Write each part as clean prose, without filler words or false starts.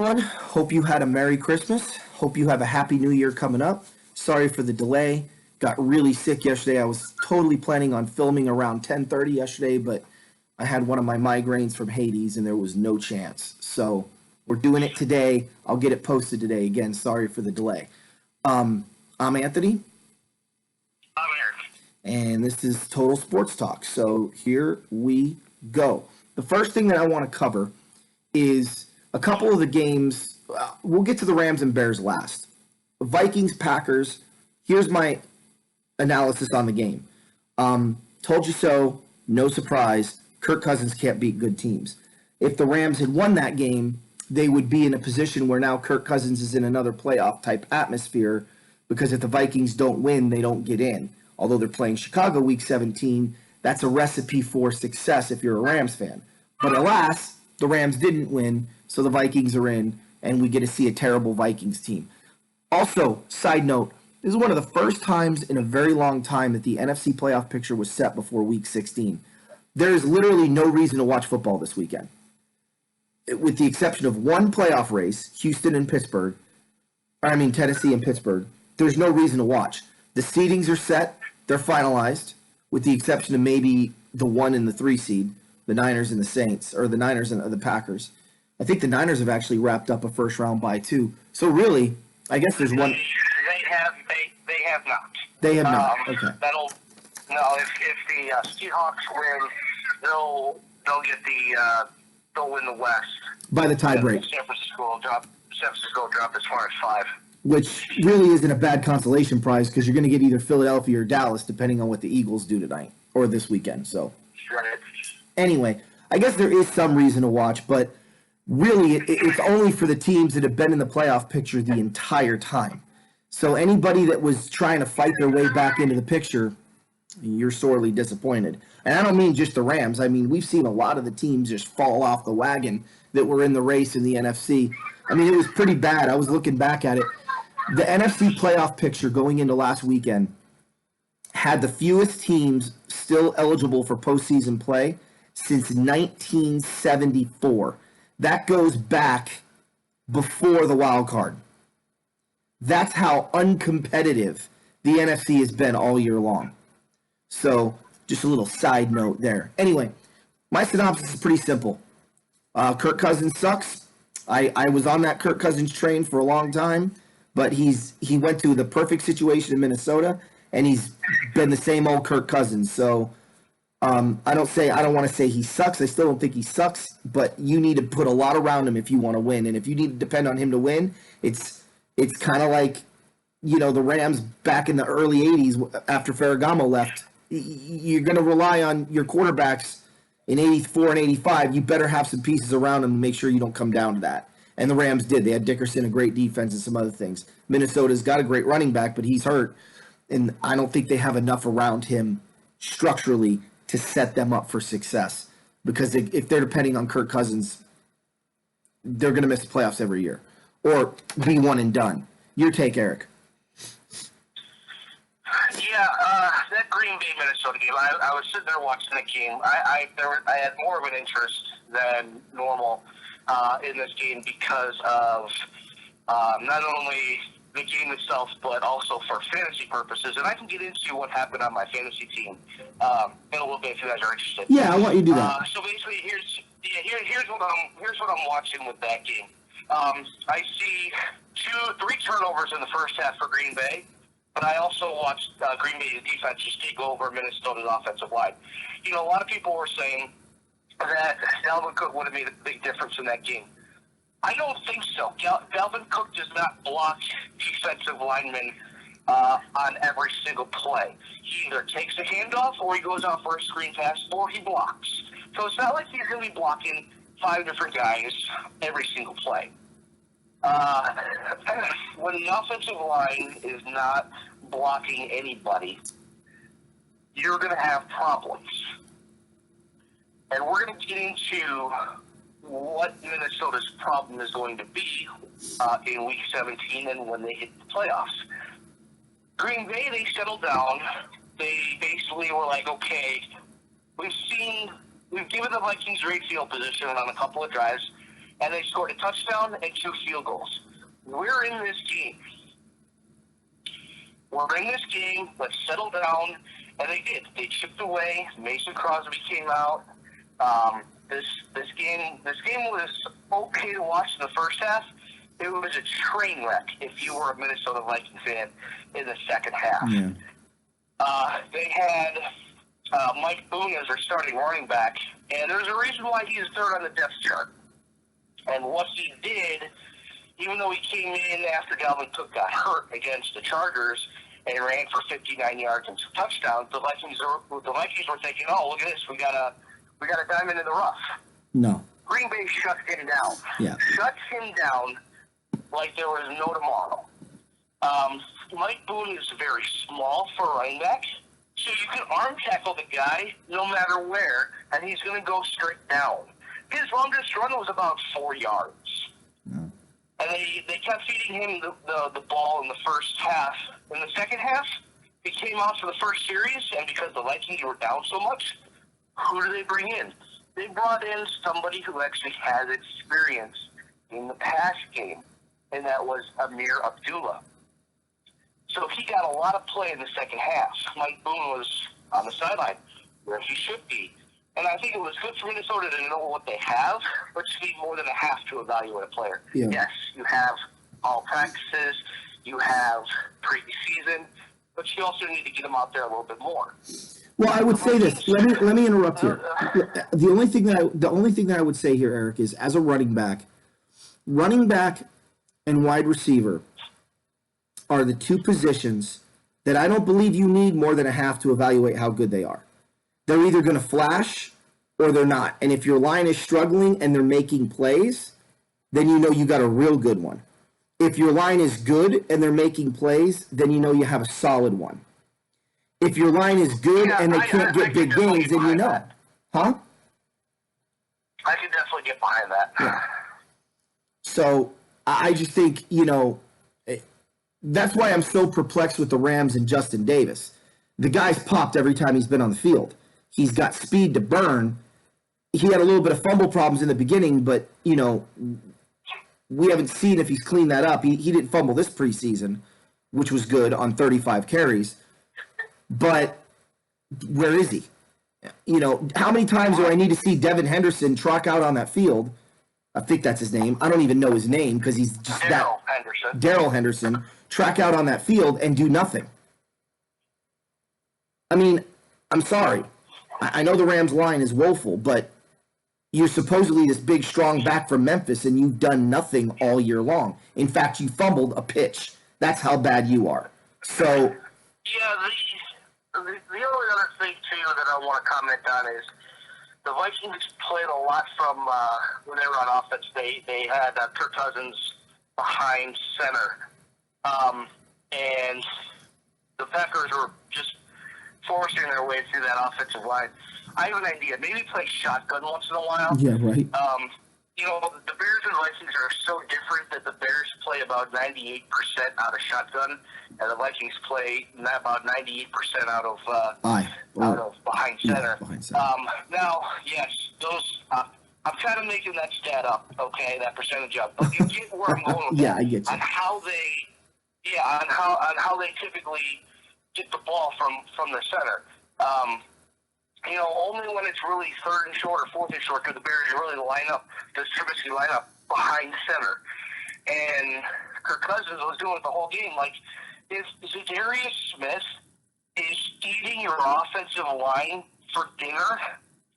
everyone. Hope you had a Merry Christmas. Hope you have a Happy New Year coming up. Sorry for the delay. Got really sick yesterday. I was totally planning on filming around 10:30 yesterday, but I had one of my migraines from Hades and there was no chance. So we're doing it today. I'll get it posted today. Again, sorry for the delay. I'm Anthony, I'm Eric. and this is Total Sports Talk. So here we go. The first thing that I want to cover is a couple of the games. We'll get to the Rams and Bears last. Vikings, Packers. Here's my analysis on the game. Told you so. No surprise. Kirk Cousins can't beat good teams. If the Rams had won that game, they would be in a position where now Kirk Cousins is in another playoff type atmosphere because if the Vikings don't win, they don't get in. Although they're playing Chicago week 17, that's a recipe for success if you're a Rams fan. But alas, the Rams didn't win, so the Vikings are in, and we get to see a terrible Vikings team. Also, side note, this is one of the first times in a very long time that the NFC playoff picture was set before week 16. There is literally no reason to watch football this weekend. With the exception of one playoff race, Houston and Pittsburgh, Tennessee and Pittsburgh, there's no reason to watch. The seedings are set, they're finalized, with the exception of maybe the 1 and the 3 seed, the Niners and the Saints, or the Niners and the Packers. I think the Niners have actually wrapped up a first round bye too. So really, I guess there's one. They have not. They have not. Okay. If the Seahawks win, they'll win the West By the tie break. San Francisco will drop as far as 5. Which really isn't a bad consolation prize because you're going to get either Philadelphia or Dallas depending on what the Eagles do tonight or this weekend. So Right. anyway, I guess there is some reason to watch, but really it's only for the teams that have been in the playoff picture the entire time. So anybody that was trying to fight their way back into the picture, you're sorely disappointed. And I don't mean just the Rams. I mean, we've seen a lot of the teams just fall off the wagon that were in the race in the NFC. I mean, it was pretty bad. I was looking back at it. The NFC playoff picture going into last weekend had the fewest teams still eligible for postseason play since 1974. That goes back before the wild card. That's how uncompetitive the NFC has been all year long. So, just a little side note there. Anyway, my synopsis is pretty simple. Kirk Cousins sucks. I was on that Kirk Cousins train for a long time, but he went to the perfect situation in Minnesota, and he's been the same old Kirk Cousins. So, I don't want to say he sucks. I still don't think he sucks, but you need to put a lot around him if you want to win. And if you need to depend on him to win, it's kind of like, the Rams back in the early 80s after Ferragamo left. You're going to rely on your quarterbacks in 84 and 85. You better have some pieces around them to make sure you don't come down to that. And the Rams did. They had Dickerson, a great defense, and some other things. Minnesota's got a great running back, but he's hurt. And I don't think they have enough around him structurally to set them up for success. Because if they're depending on Kirk Cousins, they're going to miss the playoffs every year. Or be one and done. Your take, Eric. Yeah, that Green Bay Minnesota game. I was sitting there watching the game. I had more of an interest than normal in this game because of not only the game itself, but also for fantasy purposes. And I can get into what happened on my fantasy team in a little bit if you guys are interested. Yeah, I want you to do that. So basically, here's what I'm watching with that game. I see 3 turnovers in the first half for Green Bay. But I also watched Green Bay's defense just take over Minnesota's offensive line. A lot of people were saying that Dalvin Cook would have made a big difference in that game. I don't think so. Dalvin Cook does not block defensive linemen on every single play. He either takes a handoff, or he goes out for a screen pass, or he blocks. So it's not like he's going to be blocking 5 different guys every single play. When the offensive line is not blocking anybody, you're going to have problems. And we're going to get into what Minnesota's problem is going to be in Week 17 and when they hit the playoffs. Green Bay, they settled down. They basically were like, okay, we've given the Vikings great field position on a couple of drives, and they scored a touchdown and 2 field goals. We're in this game. Let's settle down. And they did. They chipped away. Mason Crosby came out. This game was okay to watch in the first half. It was a train wreck if you were a Minnesota Vikings fan in the second half. Yeah. They had Mike Boone as their starting running back, and there's a reason why he's third on the depth chart. And what he did, even though he came in after Dalvin Cook got hurt against the Chargers and ran for 59 yards and 2 touchdowns, the Vikings were thinking, "Oh, look at this, we got a diamond in the rough." No. Green Bay shut him down. Yeah. Shut him down like there was no tomorrow. Mike Boone is very small for a running back, so you can arm tackle the guy no matter where, and he's going to go straight down. His longest run was about 4 yards. No. And they kept feeding him the ball in the first half. In the second half, he came out for the first series, and because the Vikings were down so much, who do they bring in? They brought in somebody who actually has experience in the pass game, and that was Amir Abdullah. So he got a lot of play in the second half. Mike Boone was on the sideline where he should be. And I think it was good for Minnesota to know what they have, but you need more than a half to evaluate a player. Yeah. Yes, you have all practices, you have preseason, but you also need to get them out there a little bit more. Well, I would say this. Let me interrupt here. The only thing that I would say here, Eric, is as a running back and wide receiver are the 2 positions that I don't believe you need more than a half to evaluate how good they are. They're either going to flash or they're not. And if your line is struggling and they're making plays, then you know you got a real good one. If your line is good and they're making plays, then you know you have a solid one. If your line is good and they can't get big gains, then you know. That. Huh? I can definitely get behind that. Yeah. So I just think, that's why I'm so perplexed with the Rams and Justin Davis. The guy's popped every time he's been on the field. He's got speed to burn. He had a little bit of fumble problems in the beginning, but, we haven't seen if he's cleaned that up. He didn't fumble this preseason, which was good on 35 carries. But where is he? How many times do I need to see Devin Henderson truck out on that field? I think that's his name. I don't even know his name because he's just Darrell Henderson track out on that field and do nothing. I mean, I'm sorry. I know the Rams line is woeful, but you're supposedly this big, strong back from Memphis, and you've done nothing all year long. In fact, you fumbled a pitch. That's how bad you are. So, yeah, the only other thing, too, that I want to comment on is the Vikings played a lot from when they were on offense. They had Kirk Cousins behind center. And the Packers were just forcing their way through that offensive line. I have an idea. Maybe play shotgun once in a while. yeah, right. The Bears and Vikings are so different that the Bears play about 98% out of shotgun, and the Vikings play about 98% out of behind center. Behind center. Now, yes, those. I'm kind of making that stat up, okay, that percentage up. But you get where I'm going with Yeah, that. I get you. On how they typically get the ball from the center. Only when it's really third and short or fourth and short do the Bears really does Trubisky line up behind center. And Kirk Cousins was doing it the whole game. Like, if Zadarius Smith is eating your offensive line for dinner,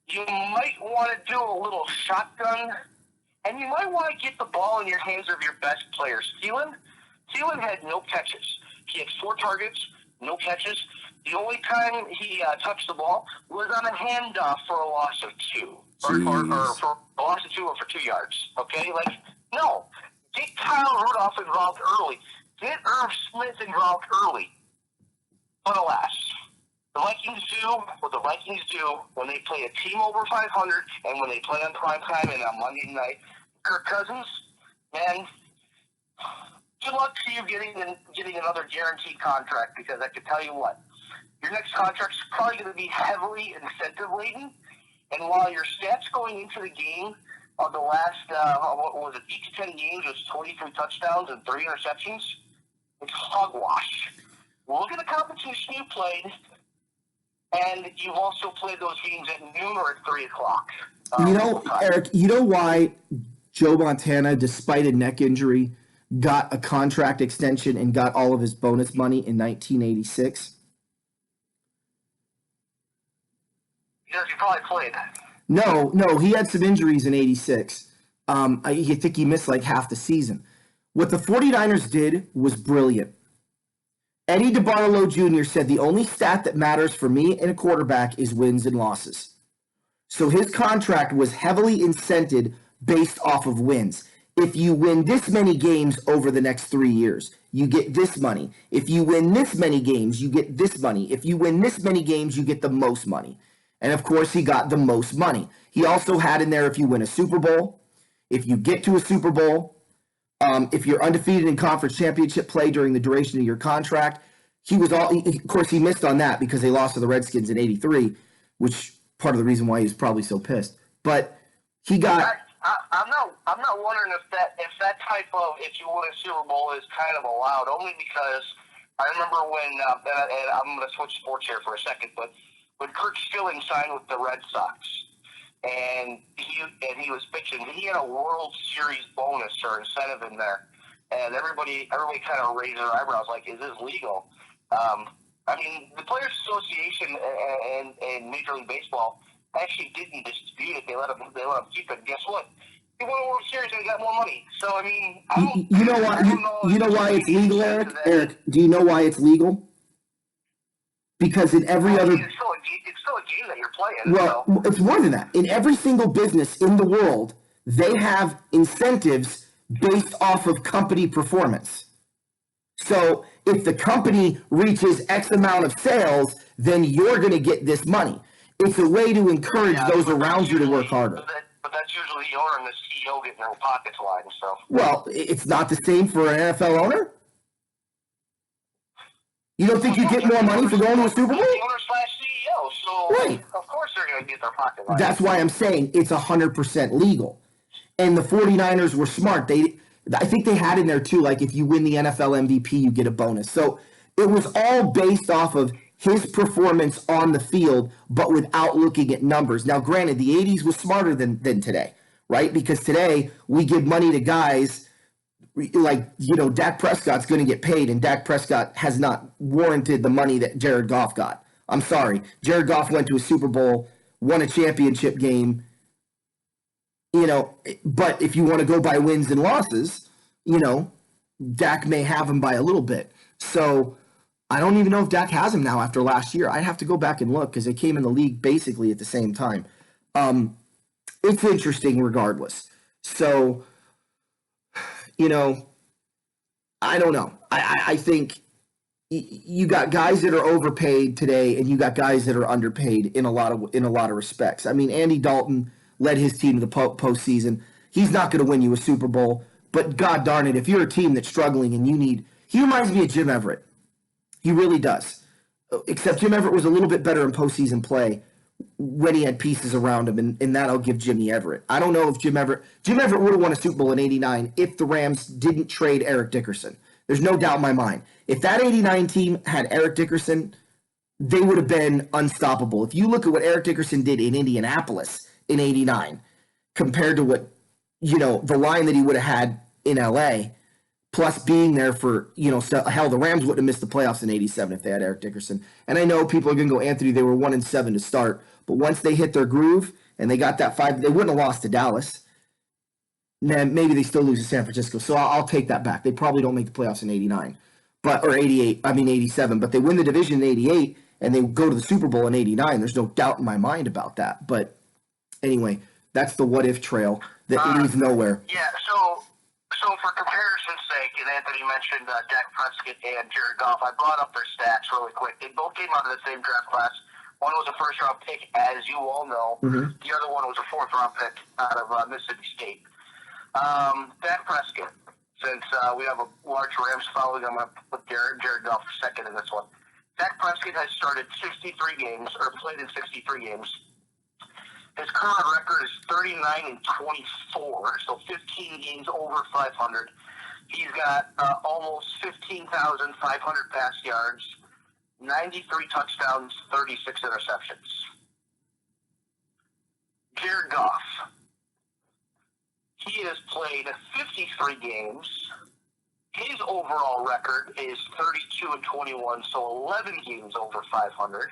you might want to do a little shotgun, and you might want to get the ball in your hands of your best players. Thielen had no catches. He had 4 targets, no catches. The only time he touched the ball was on a handoff for a loss of 2. Or for a loss of 2 or for 2 yards. Okay? No. Get Kyle Rudolph involved early. Get Irv Smith involved early. But alas, the Vikings do what the Vikings do when they play a team over 500 and when they play on prime time and on Monday night. Kirk Cousins, man, good luck to you getting another guaranteed contract, because I can tell you what, your next contract's probably going to be heavily incentive laden, and while your stats going into the game on the last, what was it, each 10 games was 23 touchdowns and 3 interceptions. It's hogwash. Look at the competition you played, and you've also played those games at noon or at 3 o'clock. Eric, you know why Joe Montana, despite a neck injury, got a contract extension and got all of his bonus money in 1986? Because he probably played. No, he had some injuries in 86. I think he missed like half the season. What the 49ers did was brilliant. Eddie DeBartolo Jr. said the only stat that matters for me in a quarterback is wins and losses. So his contract was heavily incented based off of wins. If you win this many games over the next 3 years, you get this money. If you win this many games, you get this money. If you win this many games, you get the most money. And of course, he got the most money. He also had in there if you win a Super Bowl, if you get to a Super Bowl, if you're undefeated in conference championship play during the duration of your contract. Of course, he missed on that because they lost to the Redskins in '83, which part of the reason why he was probably so pissed. But he got. I'm not wondering if that type of, if you win a Super Bowl, is kind of allowed, only because I remember when, and I'm going to switch sports here for a second, but when Kurt Schilling signed with the Red Sox, and he was pitching, he had a World Series bonus or incentive in there, and everybody kind of raised their eyebrows like, is this legal? I mean, the Players Association and Major League Baseball actually didn't dispute it. They let him keep it. Guess what? He won a World Series and he got more money. So I mean, you know why it's legal, Eric? Eric, do you know why it's legal? Because in every other, it's still a game that you're playing. Well, so. It's more than that. In every single business in the world, they have incentives based off of company performance. So if the company reaches X amount of sales, then you're going to get this money. It's a way to encourage those around you to work harder. But that's usually the owner and the CEO getting their pockets lined and stuff. Well, it's not the same for an NFL owner. You don't think you get more money for going to a Super Bowl? The owner/CEO, so right. Of course they're going to get their pocket lined. That's why I'm saying it's 100% legal. And the 49ers were smart. I think they had in there too, like if you win the NFL MVP, you get a bonus. So it was all based off of his performance on the field, but without looking at numbers. Now, granted, the 80s was smarter than today, right? Because today we give money to guys like, Dak Prescott's going to get paid, and Dak Prescott has not warranted the money that Jared Goff got. I'm sorry. Jared Goff went to a Super Bowl, won a championship game, but if you want to go by wins and losses, Dak may have him by a little bit. So I don't even know if Dak has him now after last year. I'd have to go back and look because they came in the league basically at the same time. It's interesting regardless. So, I don't know. I think you got guys that are overpaid today, and you got guys that are underpaid in a lot of respects. I mean, Andy Dalton led his team to the postseason. He's not going to win you a Super Bowl, but God darn it, if you're a team that's struggling and he reminds me of Jim Everett. He really does. Except Jim Everett was a little bit better in postseason play when he had pieces around him, and that I'll give Jimmy Everett. I don't know if Jim Everett would have won a Super Bowl in '89 if the Rams didn't trade Eric Dickerson. There's no doubt in my mind. If that '89 team had Eric Dickerson, they would have been unstoppable. If you look at what Eric Dickerson did in Indianapolis in '89 compared to what, the line that he would have had in LA, plus being there for, hell, the Rams wouldn't have missed the playoffs in '87 if they had Eric Dickerson. And I know people are going to go, Anthony, they were 1-7 to start. But once they hit their groove and they got that 5, they wouldn't have lost to Dallas. Then maybe they still lose to San Francisco. So I'll take that back. They probably don't make the playoffs in '89, or '87. But they win the division in '88 and they go to the Super Bowl in '89. There's no doubt in my mind about that. But anyway, that's the what if trail that leads nowhere. Yeah. So for comparison's sake, and Anthony mentioned Dak Prescott and Jared Goff, I brought up their stats really quick. They both came out of the same draft class. One was a first-round pick, as you all know. Mm-hmm. The other one was a fourth-round pick out of Mississippi State. Dak Prescott, since we have a large Rams following, I'm going to put Jared Goff second in this one. Dak Prescott has started 63 games, or played in 63 games. His current record is 39-24, so 15 games over 500. He's got almost 15,500 pass yards, 93 touchdowns, 36 interceptions. Jared Goff. He has played 53 games. His overall record is 32-21, so 11 games over 500.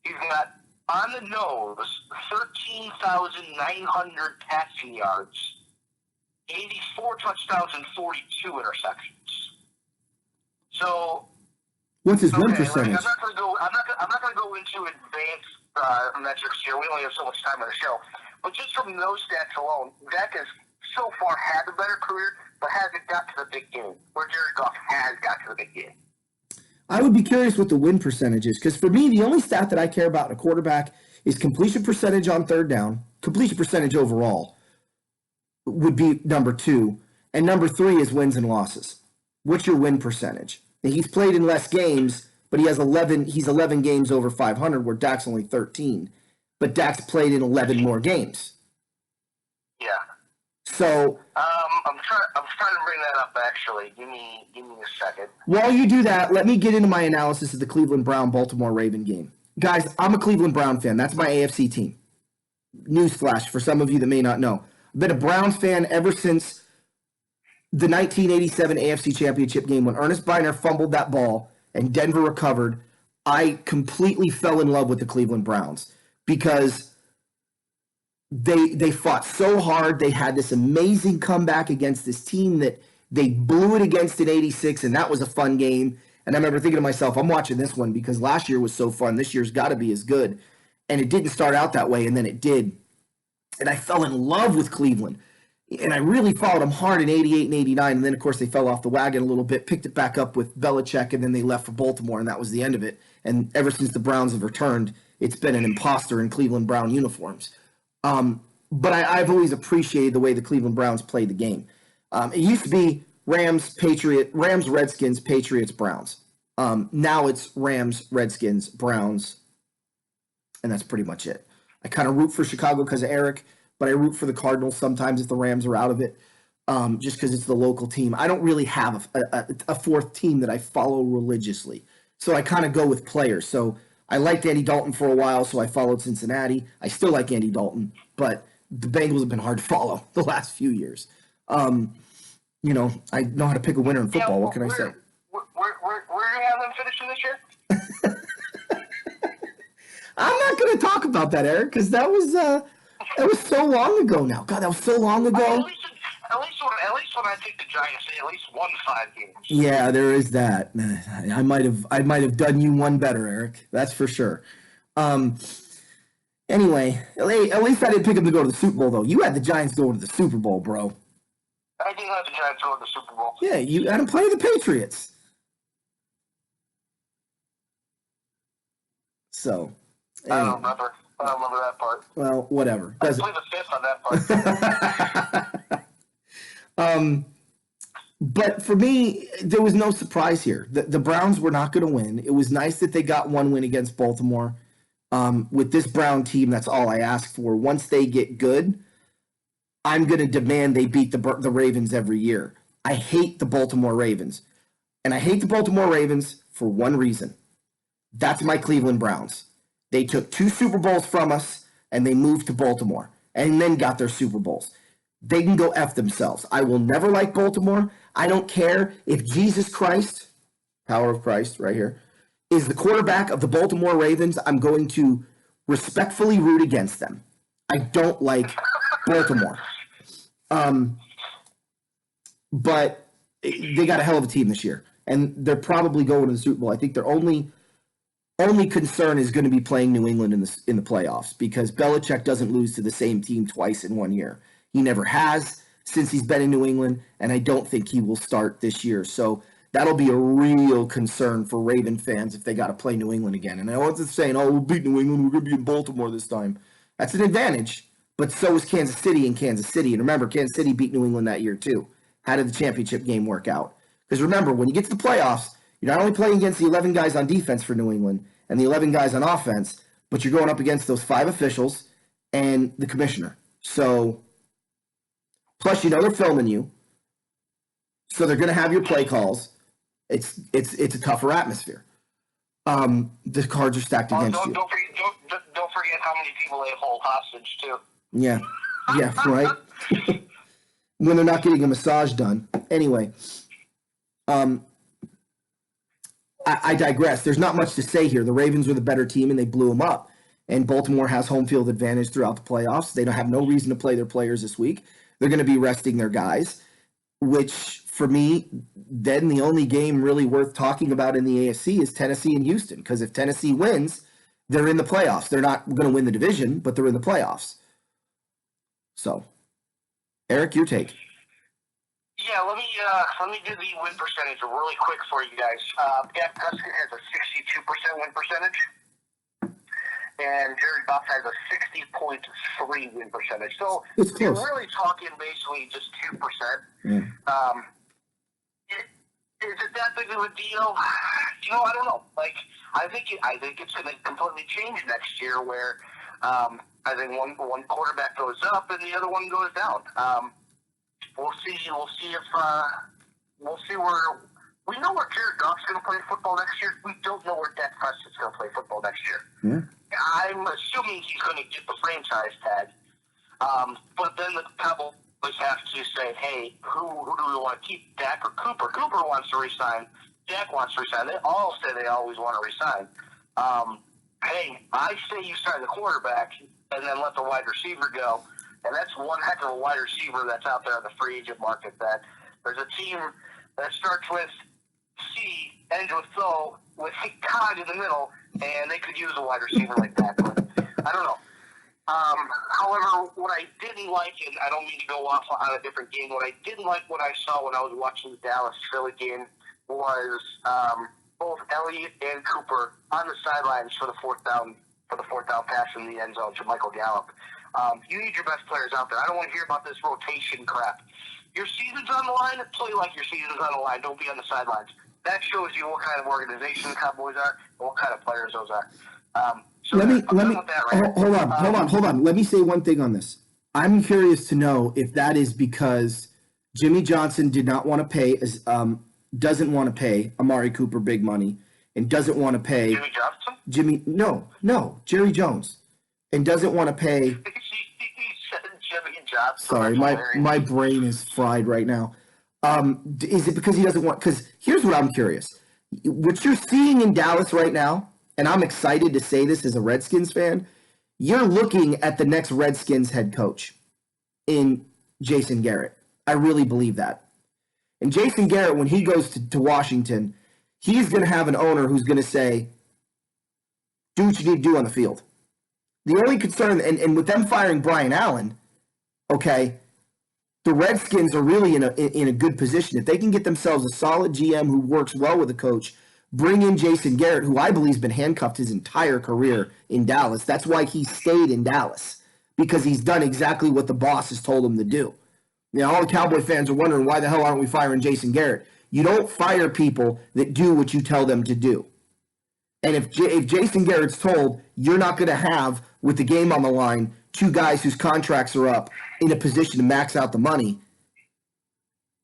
He's got on the nose 13,900 passing yards, 84 touchdowns, and 42 interceptions. So, what's his win okay, percentage? I'm not going to go into advanced metrics here. We only have so much time on the show. But just from those stats alone, Dak has so far had a better career, but hasn't got to the big game, where Jared Goff has got to the big game. I would be curious what the win percentage is, because for me, the only stat that I care about in a quarterback is completion percentage on third down. Completion percentage overall would be number 2, and number 3 is wins and losses. What's your win percentage? And he's played in less games, but he has 11. He's 11 games over 500, where Dak's only 13. But Dak's played in 11 more games. Yeah. So I'm trying to bring that up. Actually, give me a second. while you do that, let me get into my analysis of the Cleveland Brown Baltimore Raven game. Guys, I'm a Cleveland Brown fan. That's my AFC team. Newsflash for some of you that may not know. I've been a Browns fan ever since the 1987 AFC Championship game when Ernest Biner fumbled that ball and Denver recovered. I completely fell in love with the Cleveland Browns because they fought so hard. They had this amazing comeback against this team that they blew it against in 86, and that was a fun game. And I remember thinking to myself, I'm watching this one because last year was so fun. This year's got to be as good. And it didn't start out that way, and then it did. And I fell in love with Cleveland. And I really followed them hard in 88 and 89. And then, of course, they fell off the wagon a little bit, picked it back up with Belichick, and then they left for Baltimore, and that was the end of it. And ever since the Browns have returned, it's been an imposter in Cleveland Brown uniforms. But I've always appreciated the way the Cleveland Browns played the game. It used to be Rams, Redskins, Patriots, Browns. Now it's Rams, Redskins, Browns, and that's pretty much it. I kind of root for Chicago because of Eric, but I root for the Cardinals sometimes if the Rams are out of it, just because it's the local team. I don't really have a fourth team that I follow religiously, so I kind of go with players. So I liked Andy Dalton for a while, so I followed Cincinnati. I still like Andy Dalton, but the Bengals have been hard to follow the last few years. You know, I know how to pick a winner in football. What can I say? Where do you have them finishing this year? I'm not going to talk about that, Eric, because that was so long ago now. God, that was so long ago. At least when I think the Giants, they at least won 5 games. Yeah, there is that. I might have done you one better, Eric. That's for sure. Anyway, at least I didn't pick them to go to the Super Bowl, though. You had the Giants going to the Super Bowl, bro. I did have the Giants going to the Super Bowl. Yeah, you had them play the Patriots. So, I don't remember that part. Well, whatever. I played the 5th on that part. But for me, there was no surprise here. The Browns were not going to win. It was nice that they got one win against Baltimore. With this Brown team, that's all I ask for. Once they get good, I'm going to demand they beat the Ravens every year. I hate the Baltimore Ravens. And I hate the Baltimore Ravens for one reason. That's my Cleveland Browns. They took 2 Super Bowls from us, and they moved to Baltimore, and then got their Super Bowls. They can go F themselves. I will never like Baltimore. I don't care if Jesus Christ, power of Christ right here, is the quarterback of the Baltimore Ravens. I'm going to respectfully root against them. I don't like Baltimore. But they got a hell of a team this year, and they're probably going to the Super Bowl. I think their only concern is going to be playing New England in the playoffs, because Belichick doesn't lose to the same team twice in one year. He never has since he's been in New England, and I don't think he will start this year. So that'll be a real concern for Raven fans if they got to play New England again. And I wasn't saying, oh, we'll beat New England, we're going to be in Baltimore this time. That's an advantage, but so is Kansas City in Kansas City. And remember, Kansas City beat New England that year too. How did the championship game work out? Because remember, when you get to the playoffs, you're not only playing against the 11 guys on defense for New England and the 11 guys on offense, but you're going up against those 5 officials and the commissioner. So, plus, they're filming you. So they're going to have your play calls. It's a tougher atmosphere. The cards are stacked against you. Don't forget how many people they hold hostage too. Yeah, right. When they're not getting a massage done. Anyway, I digress. There's not much to say here. The Ravens were the better team, and they blew them up. And Baltimore has home field advantage throughout the playoffs. They don't have no reason to play their players this week. They're going to be resting their guys, which for me, then the only game really worth talking about in the AFC is Tennessee and Houston. Because if Tennessee wins, they're in the playoffs. They're not going to win the division, but they're in the playoffs. So, Eric, your take. Yeah, let me do the win percentage really quick for you guys. Dak Prescott has a 62% win percentage, and Jared Goff has a 60.3 win percentage. So you're really talking basically just 2%. Yeah. Is it that big of a deal? I don't know. Like, I think it's going to completely change next year, where I think one quarterback goes up and the other one goes down. We'll see. We'll see where we know where Jared Goff's going to play football next year. We don't know where Dak Prescott's going to play football next year. Yeah. I'm assuming he's going to get the franchise tag. But then the Cowboys have to say, hey, who do we want to keep, Dak or Cooper? Cooper wants to resign. Dak wants to resign. They all say they always want to resign. Hey, I say you sign the quarterback and then let the wide receiver go. And that's one heck of a wide receiver that's out there on the free agent market. That there's a team that starts with C, ends with O, with Todd in the middle, and they could use a wide receiver like that. But I don't know. However, what I didn't like, and I don't mean to go off on a different game, what I didn't like what I saw when I was watching the Dallas-Philly game was both Elliott and Cooper on the sidelines for the fourth down pass in the end zone to Michael Gallup. You need your best players out there. I don't want to hear about this rotation crap. Your season's on the line. Play like your season's on the line. Don't be on the sidelines. That shows you what kind of organization the Cowboys are and what kind of players those are. Hold on. Let me say one thing on this. I'm curious to know if that is because Jimmy Johnson doesn't want to pay Amari Cooper big money and doesn't want to pay Jimmy Johnson? No, Jerry Jones, and doesn't want to pay. He said Jimmy Johnson. Sorry, my brain is fried right now. Is it because he doesn't want? Because here's what I'm curious. What you're seeing in Dallas right now, and I'm excited to say this as a Redskins fan, you're looking at the next Redskins head coach in Jason Garrett. I really believe that. And Jason Garrett, when he goes to Washington, he's going to have an owner who's going to say, do what you need to do on the field. The only concern, and with them firing Brian Allen, okay, the Redskins are really in a good position. If they can get themselves a solid GM who works well with the coach, bring in Jason Garrett, who I believe has been handcuffed his entire career in Dallas. That's why he stayed in Dallas, because he's done exactly what the boss has told him to do. All the Cowboy fans are wondering, why the hell aren't we firing Jason Garrett? You don't fire people that do what you tell them to do. And if Jason Garrett's told, you're not going to have, with the game on the line, two guys whose contracts are up in a position to max out the money,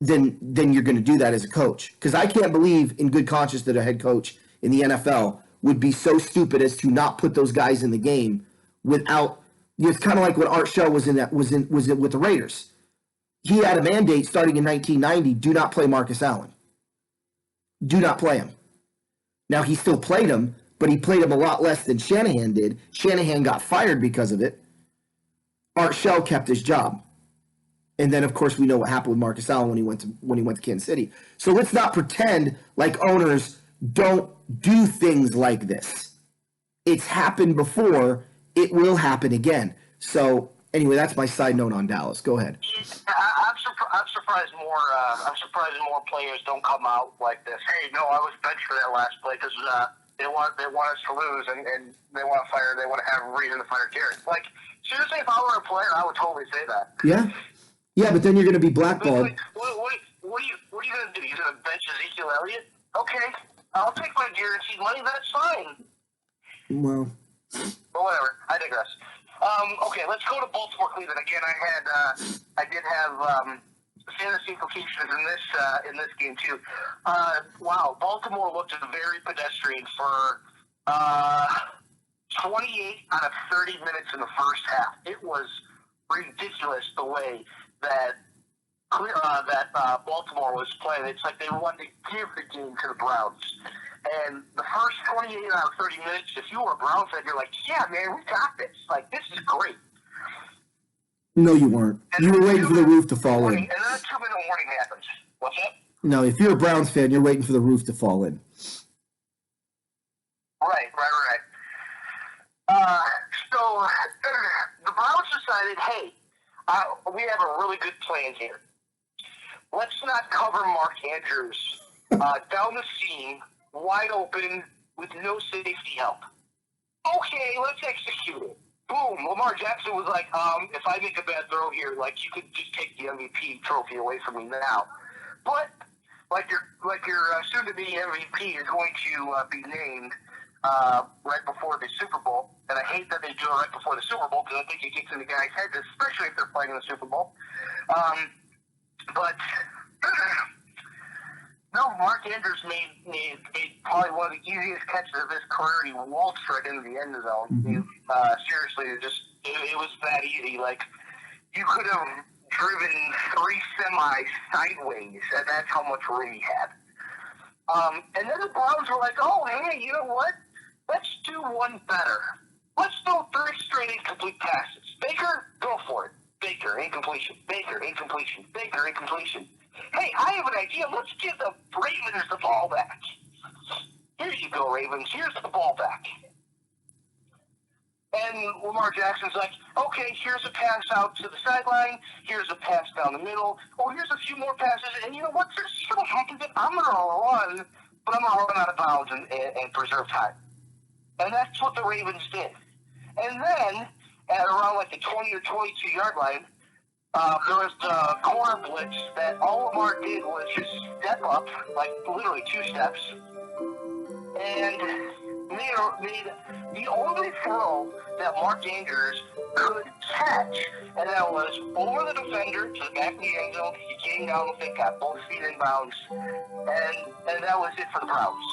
then you're going to do that as a coach. Because I can't believe in good conscience that a head coach in the NFL would be so stupid as to not put those guys in the game without. It's kind of like when Art Shell was with the Raiders. He had a mandate starting in 1990: do not play Marcus Allen. Do not play him. Now, he still played him, but he played him a lot less than Shanahan did. Shanahan got fired because of it. Art Shell kept his job. And then, of course, we know what happened with Marcus Allen when he went to Kansas City. So let's not pretend like owners don't do things like this. It's happened before. It will happen again. So anyway, that's my side note on Dallas. Go ahead. I'm surprised more players don't come out like this. Hey, no, I was benched for that last play because they want us to lose and they want to fire. They want to have a reason to fire Garrett. Like, seriously, if I were a player, I would totally say that. Yeah, but then you're going to be blackballed. What are you going to do? You're going to bench Ezekiel Elliott? Okay, I'll take my guaranteed money. That's fine. Well, but whatever. I digress. Okay, let's go to Baltimore, Cleveland. Again, I did have fantasy implications in this game too. Wow, Baltimore looked very pedestrian for 28 out of 30 minutes in the first half. It was ridiculous the way that Baltimore was playing. It's like they wanted to give the game to the Browns. And the first 28 out of 30 minutes, if you were a Browns fan, you're like, yeah, man, we got this. Like, this is great. No, you weren't. And You were waiting for the roof to fall in. And then a 2-minute warning happens. What's that? No, if you're a Browns fan, you're waiting for the roof to fall in. Right. So the Browns decided, hey, we have a really good plan here. Let's not cover Mark Andrews down the seam, wide open, with no safety help. Okay, let's execute it. Boom. Lamar Jackson was like, if I make a bad throw here, like, you could just take the MVP trophy away from me now. But like your soon-to-be MVP is going to be named right before the Super Bowl, and I hate that they do it right before the Super Bowl because I think it gets in the guys' heads, especially if they're playing in the Super Bowl. But no, Mark Andrews made probably one of the easiest catches of his career. He waltzed right into the end zone. Mm-hmm. Seriously, it was that easy. Like, you could have driven 3 semis sideways, and that's how much room he had. And then the Browns were like, oh, hey, you know what? Let's do one better. Let's throw 3 straight incomplete passes. Baker, go for it. Baker, incompletion. Baker, incompletion. Baker, incompletion. Hey, I have an idea. Let's give the Ravens the ball back. Here you go, Ravens. Here's the ball back. And Lamar Jackson's like, okay, here's a pass out to the sideline. Here's a pass down the middle. Oh, here's a few more passes. And you know what? Just for the heck of it, I'm going to run, but I'm going to run out of bounds and preserve time. And that's what the Ravens did. And then, at around like the 20 or 22-yard line, there was the corner blitz that all Lamar did was just step up, like literally 2 steps, and made the only throw that Mark Andrews could catch, and that was over the defender to the back of the end zone. He came down with it, got both feet in bounds, and that was it for the Browns.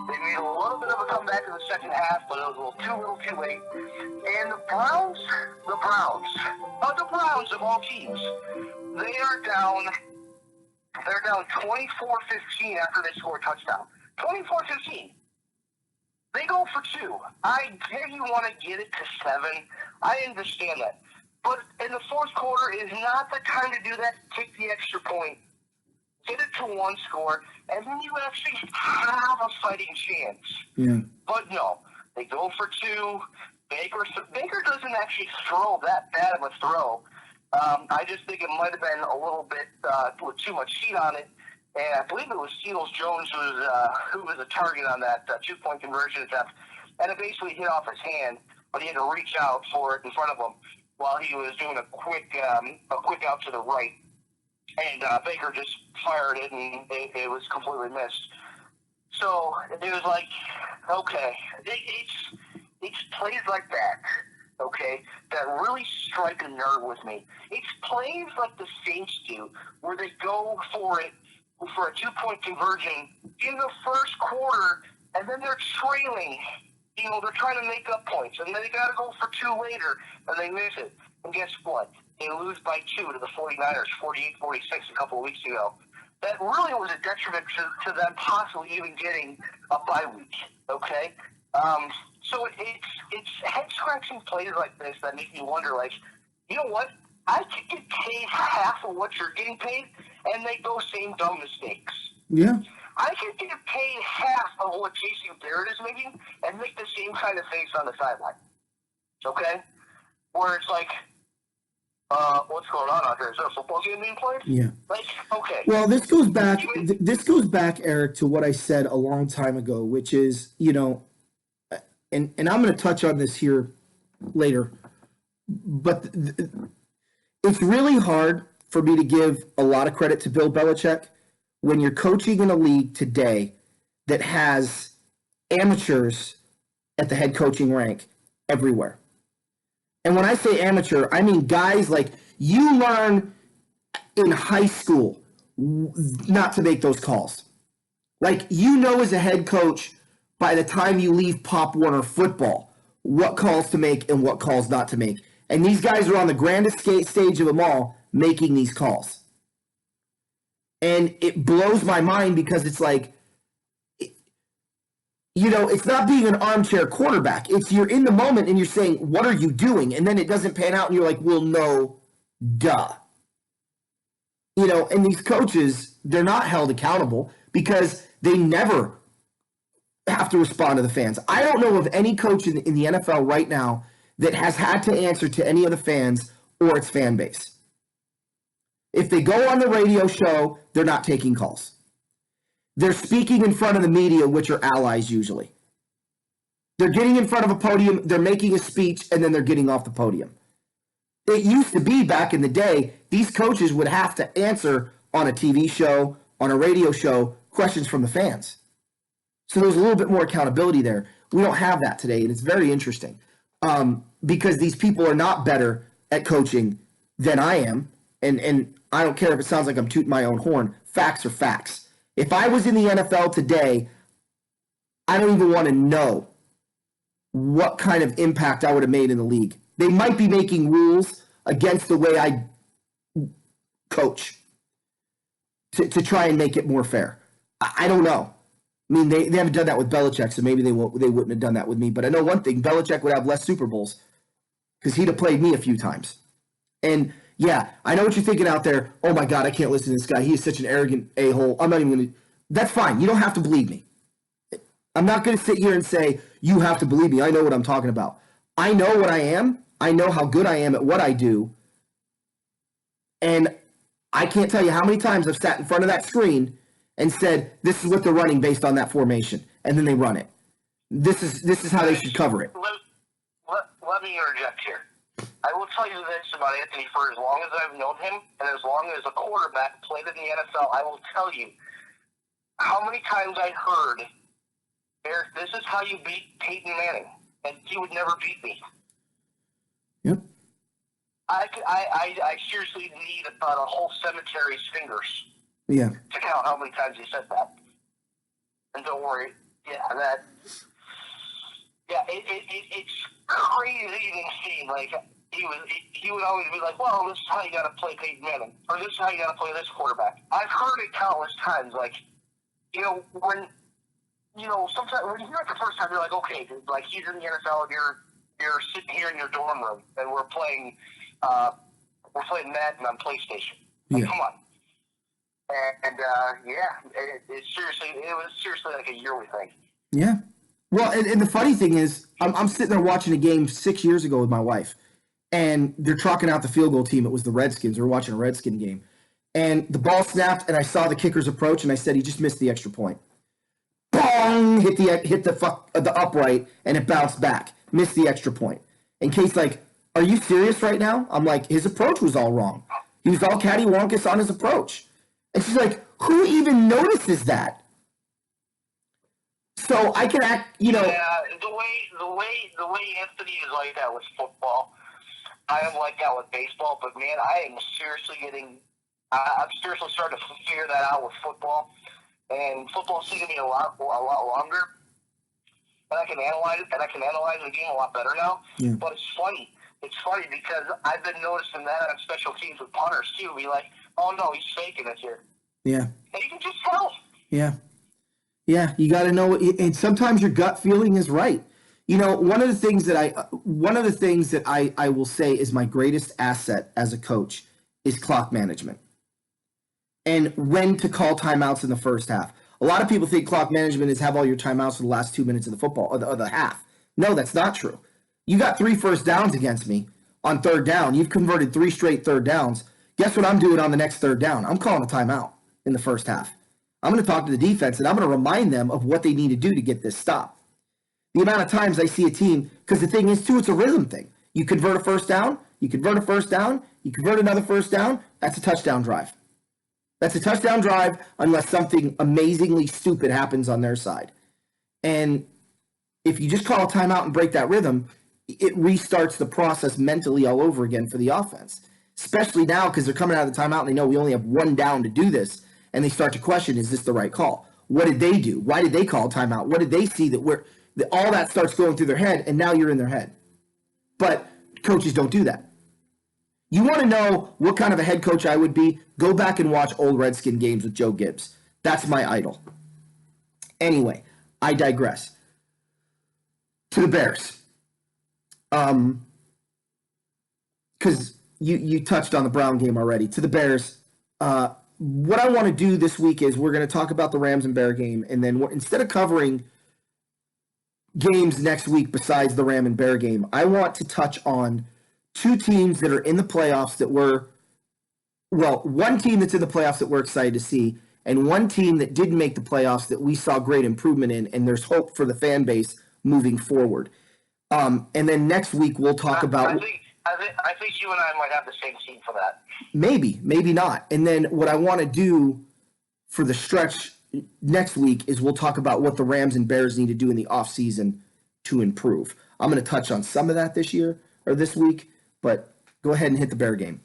They made a little bit of a comeback in the second half, but it was a little too late. And the Browns of all teams, they're down 24-15 after they score a touchdown. 24-15. They go for 2. I get you want to get it to 7. I understand that. But in the fourth quarter is not the time to do that. Take the extra point. Get it to 1 score, and then you actually have a fighting chance. Yeah. But no, they go for 2. Baker doesn't actually throw that bad of a throw. I just think it might have been a little bit with too much heat on it. And I believe it was Seals-Jones who was a target on that 2-point conversion attempt. And it basically hit off his hand, but he had to reach out for it in front of him while he was doing a quick out to the right. And Baker just fired it, and it was completely missed. So it was like, okay, it's plays like that, okay, that really strike a nerve with me. It's plays like the Saints do, where they go for it for a 2-point conversion in the first quarter, and then they're trailing. You know, they're trying to make up points, and then they got to go for 2 later, and they miss it. And guess what? They lose by 2 to the 49ers, 48-46 a couple of weeks ago. That really was a detriment to them possibly even getting a bye week, okay? So it's head-scratching plays like this that make me wonder, like, you know what? I could get paid half of what you're getting paid and make those same dumb mistakes. Yeah. I could get paid half of what Jason Garrett is making and make the same kind of face on the sideline. Okay? Where it's like, what's going on out here? Is there a football game being played? Yeah. Like, okay. Well, this goes back, Eric, to what I said a long time ago, which is, you know, and I'm going to touch on this here later, but it's really hard for me to give a lot of credit to Bill Belichick when you're coaching in a league today that has amateurs at the head coaching rank everywhere. And when I say amateur, I mean guys like you learn in high school not to make those calls. Like you know as a head coach by the time you leave Pop Warner football what calls to make and what calls not to make. And these guys are on the grandest stage of them all making these calls. And it blows my mind because it's like, it's not being an armchair quarterback. It's you're in the moment and you're saying, what are you doing? And then it doesn't pan out and you're like, well, no, duh. And these coaches, they're not held accountable because they never have to respond to the fans. I don't know of any coach in the NFL right now that has had to answer to any of the fans or its fan base. If they go on the radio show, they're not taking calls. They're speaking in front of the media, which are allies usually. They're getting in front of a podium, they're making a speech, and then they're getting off the podium. It used to be back in the day, these coaches would have to answer on a TV show, on a radio show, questions from the fans. So there's a little bit more accountability there. We don't have that today, and it's very interesting because these people are not better at coaching than I am, and I don't care if it sounds like I'm tooting my own horn. Facts are facts. If I was in the NFL today, I don't even want to know what kind of impact I would have made in the league. They might be making rules against the way I coach to try and make it more fair. I don't know. I mean, they haven't done that with Belichick, so maybe they wouldn't have done that with me. But I know one thing, Belichick would have less Super Bowls because he'd have played me a few times. And, yeah, I know what you're thinking out there. Oh, my God, I can't listen to this guy. He is such an arrogant a-hole. I'm not even going to – that's fine. You don't have to believe me. I'm not going to sit here and say you have to believe me. I know what I'm talking about. I know what I am. I know how good I am at what I do. And I can't tell you how many times I've sat in front of that screen and said, this is what they're running based on that formation. And then they run it. This is how they should cover it. Let me interject here. I will tell you this about Anthony for as long as I've known him and as long as a quarterback played in the NFL, I will tell you how many times I heard, Eric, this is how you beat Peyton Manning. And he would never beat me. Yep. I seriously need about a whole cemetery's fingers. Yeah. To count how many times he said that. And don't worry. It's crazy to see. Like, he would always be like, well, this is how you got to play Peyton Manning. Or this is how you got to play this quarterback. I've heard it countless times. Like, sometimes when you hear it the first time, you're like, okay, dude, like he's in the NFL and you're sitting here in your dorm room and we're playing Madden on PlayStation. Like, come on. And it was seriously like a yearly thing. Yeah. Well, and the funny thing is, I'm sitting there watching a game 6 years ago with my wife, and they're chalking out the field goal team. It was the Redskins. We were watching a Redskin game. And the ball snapped, and I saw the kicker's approach, and I said, he just missed the extra point. Bong! Hit the upright, and it bounced back. Missed the extra point. And Kate's like, are you serious right now? I'm like, his approach was all wrong. He was all cattywampus on his approach. And she's like, who even notices that? So I can act, Yeah, the way Anthony is like that with football, I am like that with baseball. But man, I'm seriously starting to figure that out with football. And football's taking me a lot longer. And I can analyze the game a lot better now. Yeah. But it's funny. It's funny because I've been noticing that on special teams with punters too. Be like, oh no, he's faking it here. Yeah. And you can just tell. Yeah. Yeah, you got to know, and sometimes your gut feeling is right. One of the things that I will say is my greatest asset as a coach is clock management and when to call timeouts in the first half. A lot of people think clock management is have all your timeouts for the last 2 minutes of the football or the half. No, that's not true. You got 3 first downs against me on third down. You've converted 3 straight third downs. Guess what I'm doing on the next third down? I'm calling a timeout in the first half. I'm going to talk to the defense, and I'm going to remind them of what they need to do to get this stop. The amount of times I see a team, because the thing is, too, it's a rhythm thing. You convert a first down, you convert a first down, you convert another first down, that's a touchdown drive. That's a touchdown drive unless something amazingly stupid happens on their side. And if you just call a timeout and break that rhythm, it restarts the process mentally all over again for the offense. Especially now because they're coming out of the timeout and they know we only have one down to do this, and they start to question, is this the right call? What did they do? Why did they call timeout? What did they see that all that starts going through their head, and now you're in their head. But coaches don't do that. You want to know what kind of a head coach I would be? Go back and watch old Redskin games with Joe Gibbs. That's my idol. Anyway, I digress. To the Bears. Because you touched on the Brown game already. To the Bears, what I want to do this week is we're going to talk about the Rams and Bear game, and then instead of covering games next week besides the Ram and Bear game, I want to touch on two teams that are in the playoffs that one team that's in the playoffs that we're excited to see, and one team that didn't make the playoffs that we saw great improvement in, and there's hope for the fan base moving forward. And then next week we'll talk about. I think you and I might have the same team for that. Maybe not. And then what I want to do for the stretch next week is we'll talk about what the Rams and Bears need to do in the offseason to improve. I'm going to touch on some of that this week, but go ahead and hit the Bear game.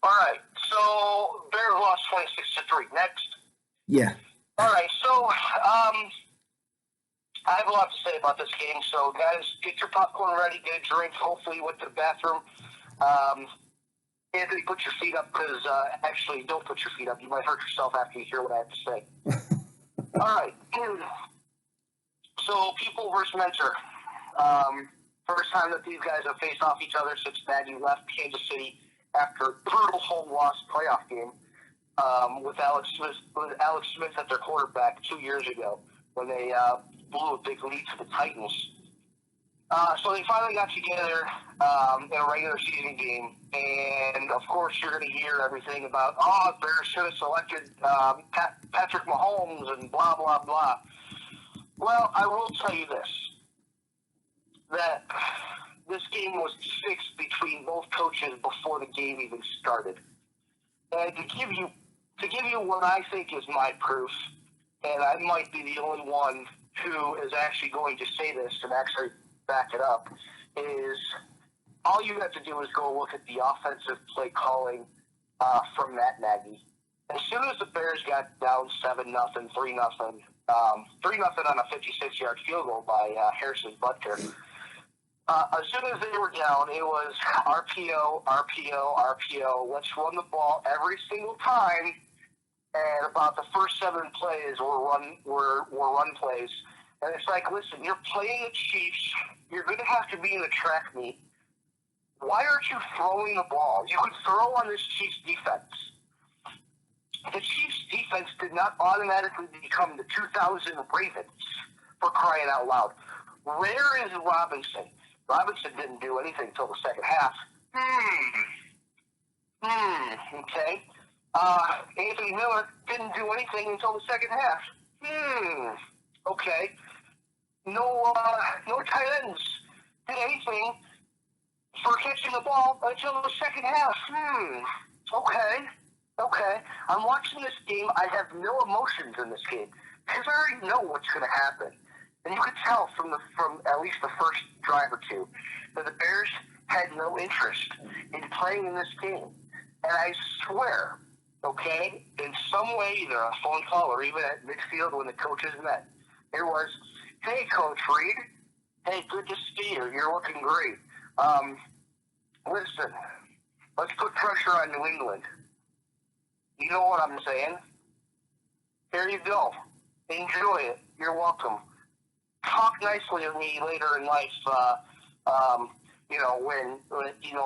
All right. So Bears lost 26-3. Next. Yeah. All right. So I have a lot to say about this game. So guys, get your popcorn ready, get a drink. Hopefully you went to the bathroom. Anthony, put your feet up because actually, don't put your feet up. You might hurt yourself after you hear what I have to say. All right. So, People versus Mentor. First time that these guys have faced off each other since Nagy left Kansas City after a brutal home loss playoff game with Alex Smith at their quarterback 2 years ago when they blew a big lead to the Titans. So they finally got together in a regular season game, and of course you're going to hear everything about, Bears should have selected Patrick Mahomes and blah, blah, blah. Well, I will tell you this, that this game was fixed between both coaches before the game even started. And to give you what I think is my proof, and I might be the only one who is actually going to say this and actually back it up, is all you have to do is go look at the offensive play calling from Matt Nagy. As soon as the Bears got down 7-0, 3-0, 3-0 on a 56-yard field goal by Harrison Butker, as soon as they were down, it was RPO, RPO, RPO. Let's run the ball every single time. And about the first 7 plays were run plays. And it's like, listen, you're playing the Chiefs. You're going to have to be in the track meet. Why aren't you throwing the ball? You could throw on this Chiefs defense. The Chiefs defense did not automatically become the 2000 Ravens, for crying out loud. Where is Robinson? Robinson didn't do anything until the second half. Okay. Anthony Miller didn't do anything until the second half. Okay. No tight ends did anything for catching the ball until the second half. Okay. I'm watching this game. I have no emotions in this game because I already know what's going to happen. And you could tell from at least the first drive or two that the Bears had no interest in playing in this game. And I swear, okay, in some way, either a phone call or even at midfield when the coaches met, it was, hey, Coach Reed, hey, good to see you. You're looking great. Listen, let's put pressure on New England. You know what I'm saying? Here you go. Enjoy it. You're welcome. Talk nicely to me later in life, when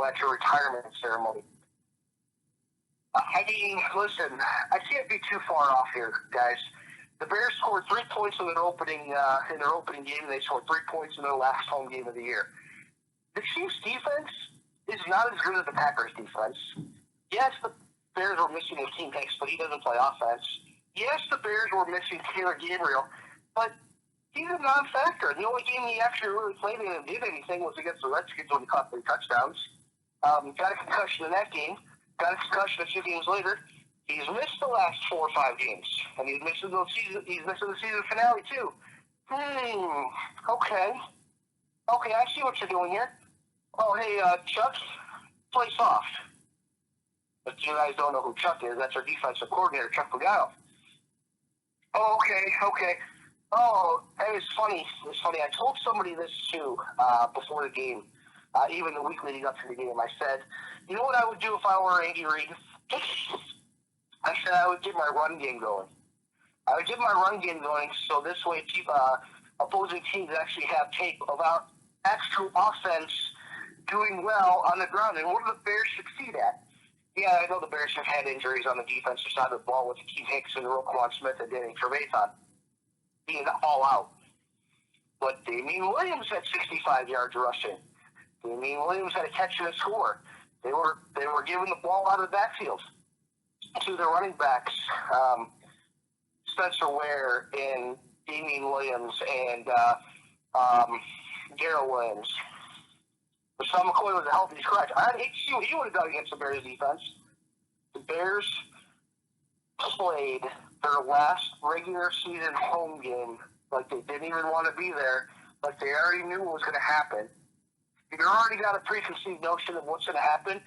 at your retirement ceremony. I mean, listen, I can't be too far off here, guys. The Bears scored 3 points in their opening game, and they scored 3 points in their last home game of the year. The Chiefs' defense is not as good as the Packers' defense. Yes, the Bears were missing Akeem Hicks, but he doesn't play offense. Yes, the Bears were missing Taylor Gabriel, but he's a non-factor. The only game he actually really played in and did anything was against the Redskins when he caught 3 touchdowns. Got a concussion in that game. Got a concussion a few games later. He's missed the last 4 or 5 games, and he's missing the season finale too. Okay. Okay, I see what you're doing here. Oh, hey, Chuck, play soft. But you guys don't know who Chuck is. That's our defensive coordinator, Chuck Pagano. Oh, okay. Oh, hey, it's funny. I told somebody this too before the game, even the week leading up to the game. I said, you know what I would do if I were Andy Reid? I said I would get my run game going. So this way opposing teams actually have tape of our actual offense doing well on the ground. And what do the Bears succeed at? Yeah, I know the Bears have had injuries on the defensive side of the ball with Keith Hicks and Roquan Smith and Danny Trevathan being all out. But Damian Williams had 65 yards rushing. Damian Williams had a catch and a score. They were giving the ball out of the backfield to their running backs, Spencer Ware and Damian Williams and Darrell Williams. Sean McCoy was a healthy scratch. I'd hate to see what he would have done against the Bears defense. The Bears played their last regular season home game like they didn't even want to be there, like they already knew what was going to happen. You already got a preconceived notion of what's going to happen,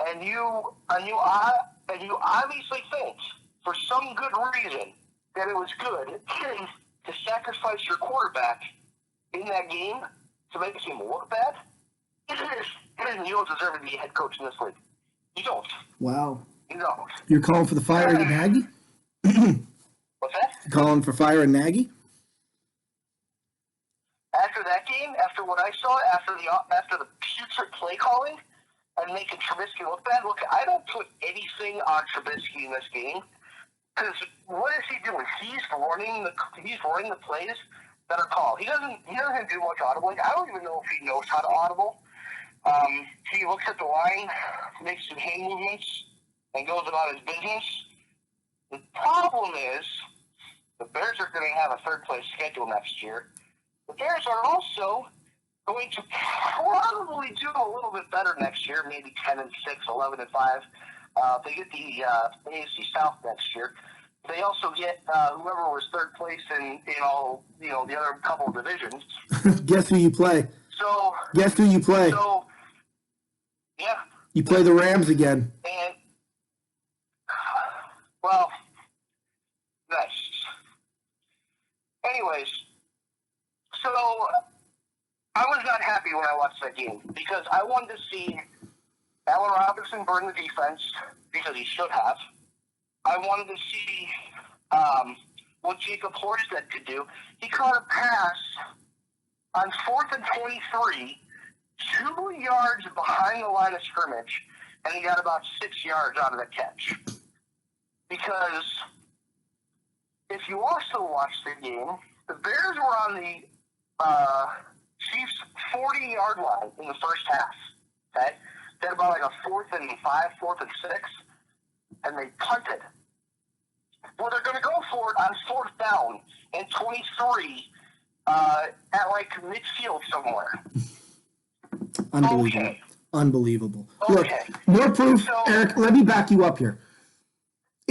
and you obviously think, for some good reason, that it was good to sacrifice your quarterback in that game to make him look bad. You don't deserve to be a head coach in this league. You don't. Wow. You don't. You're calling for the fire of Nagy? What's that? Calling for fire and Nagy? After that game, after what I saw, after the putrid play calling and making Trubisky look bad, look, I don't put anything on Trubisky in this game because what is he doing? He's running the plays that are called. He doesn't do much audibling. I don't even know if he knows how to audible. He looks at the line, makes some hand movements, and goes about his business. The problem is the Bears are going to have a third-place schedule next year. The Bears are also going to probably do a little bit better next year, maybe 10-6, 11-5. They get the AFC South next year. They also get whoever was third place in all the other couple of divisions. Guess who you play? Guess who you play? So yeah, you play the Rams again. And well, nice. Anyways, so I was not happy when I watched that game because I wanted to see Allen Robinson burn the defense because he should have. I wanted to see what Jacob Horsted could do. He caught a pass on 4th and 23, 2 yards behind the line of scrimmage, and he got about 6 yards out of the catch. Because if you also watch the game, the Bears were on the Chiefs' 40-yard line in the first half. Okay? They had about like a 4th and 5, 4th and 6, and they punted. Well, they're going to go for it on 4th down and 23 at like midfield somewhere. Unbelievable. Okay. Unbelievable. Okay. Look, more proof, Eric, let me back you up here.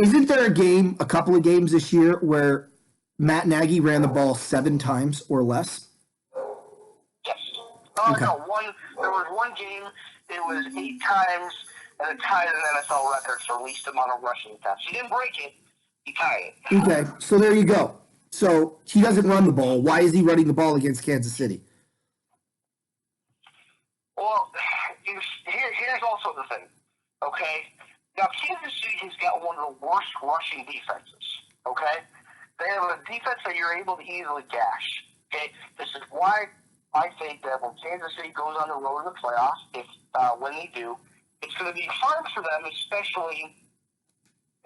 Isn't there a couple of games this year where Matt Nagy ran the ball 7 times or less? Yes. Okay. No, there was one game, it was 8 times, and it tied an NFL record for least amount of rushing attempts. He didn't break it, he tied it. Okay, so there you go. So he doesn't run the ball. Why is he running the ball against Kansas City? Well, here's also the thing, okay? Now, Kansas City has got one of the worst rushing defenses, okay? They have a defense that you're able to easily gash, okay? This is why I think that when Kansas City goes on the road in the playoffs, when they do, it's going to be hard for them, especially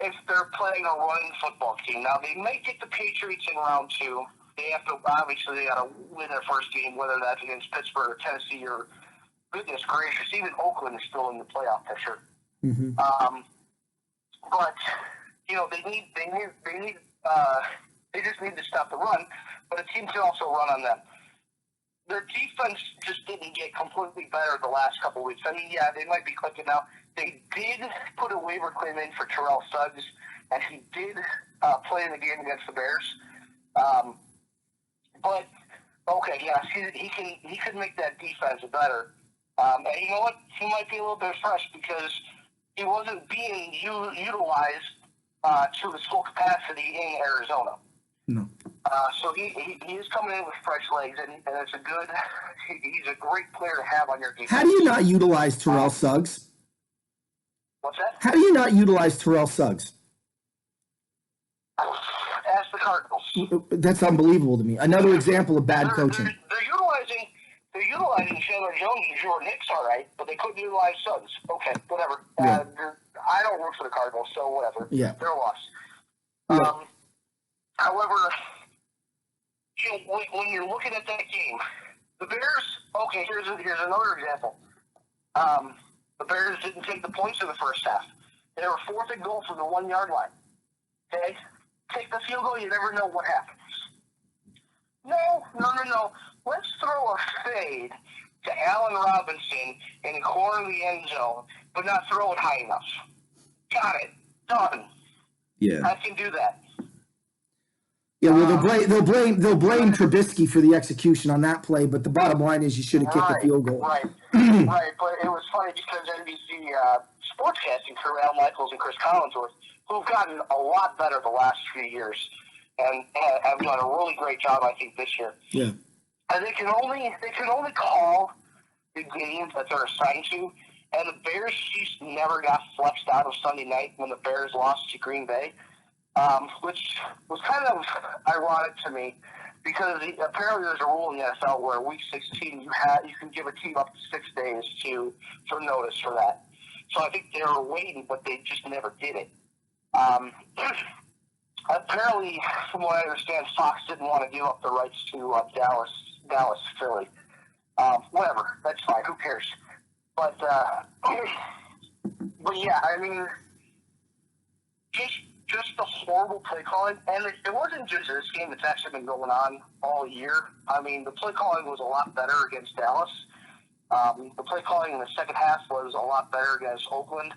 if they're playing a running football team. Now, they may get the Patriots in round 2. They got to win their first game, whether that's against Pittsburgh or Tennessee or, goodness gracious, even Oakland is still in the playoff picture. Mm-hmm. But they just need to stop the run. But the team can also run on them. Their defense just didn't get completely better the last couple of weeks. I mean, yeah, they might be clicking now. They did put a waiver claim in for Terrell Suggs, and he did play in the game against the Bears. But Okay, yes, he can make that defense better. And you know what? He might be a little bit fresh because he wasn't being utilized to his full capacity in Arizona. No. So he is coming in with fresh legs, and it's a good. He's a great player to have on your defense. How do you not utilize Terrell Suggs? What's that? How do you not utilize Terrell Suggs? Ask the Cardinals. That's unbelievable to me. Another example of bad coaching. They're utilizing Chandler Jones and Jordan Hicks, all right, but they couldn't utilize Suggs. Okay, whatever. Yeah. I don't work for the Cardinals, so whatever. Yeah. They're a loss. Yeah. However, when you're looking at that game, the Bears. Okay, here's another example. The Bears didn't take the points in the first half. They were 4th and goal from the 1 yard line. Okay, take the field goal. You never know what happens. No. Let's throw a fade to Allen Robinson in the corner of the end zone, but not throw it high enough. Got it. Done. Yeah. I can do that. Yeah, well, they'll blame Trubisky for the execution on that play, but the bottom line is you should have kicked the field goal. Right. But it was funny because NBC sportscasting crew, Al Michaels and Chris Collinsworth, who've gotten a lot better the last few years and have done a really great job, I think, this year. Yeah. And they can only call the games that they're assigned to. And the Bears Chiefs never got flexed out of Sunday night when the Bears lost to Green Bay, which was kind of ironic to me because apparently there's a rule in the NFL where Week 16 you can give a team up to 6 days for notice for that. So I think they were waiting, but they just never did it. Apparently, from what I understand, Fox didn't want to give up the rights to Dallas, Philly. Whatever, that's fine. Who cares? But yeah, I mean, just the horrible play calling, and it wasn't just this game. It's actually been going on all year. I mean, the play calling was a lot better against Dallas. The play calling in the second half was a lot better against Oakland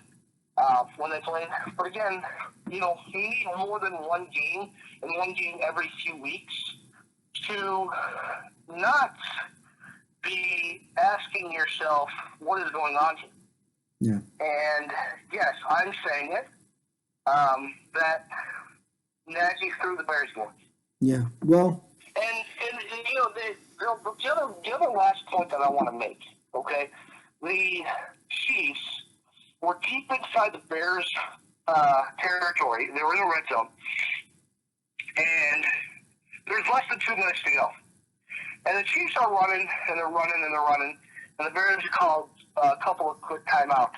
when they played. But again, you need more than one game and one game every few weeks to not be asking yourself what is going on here. Yeah. And yes, I'm saying it. That Nagy threw the Bears game. Yeah. Well. And the other last point that I want to make. Okay, the Chiefs were deep inside the Bears' territory. They were in the red zone, and there's less than 2 minutes to go. And the Chiefs are running, and they're running, and they're running, and the Bears called a couple of quick timeouts.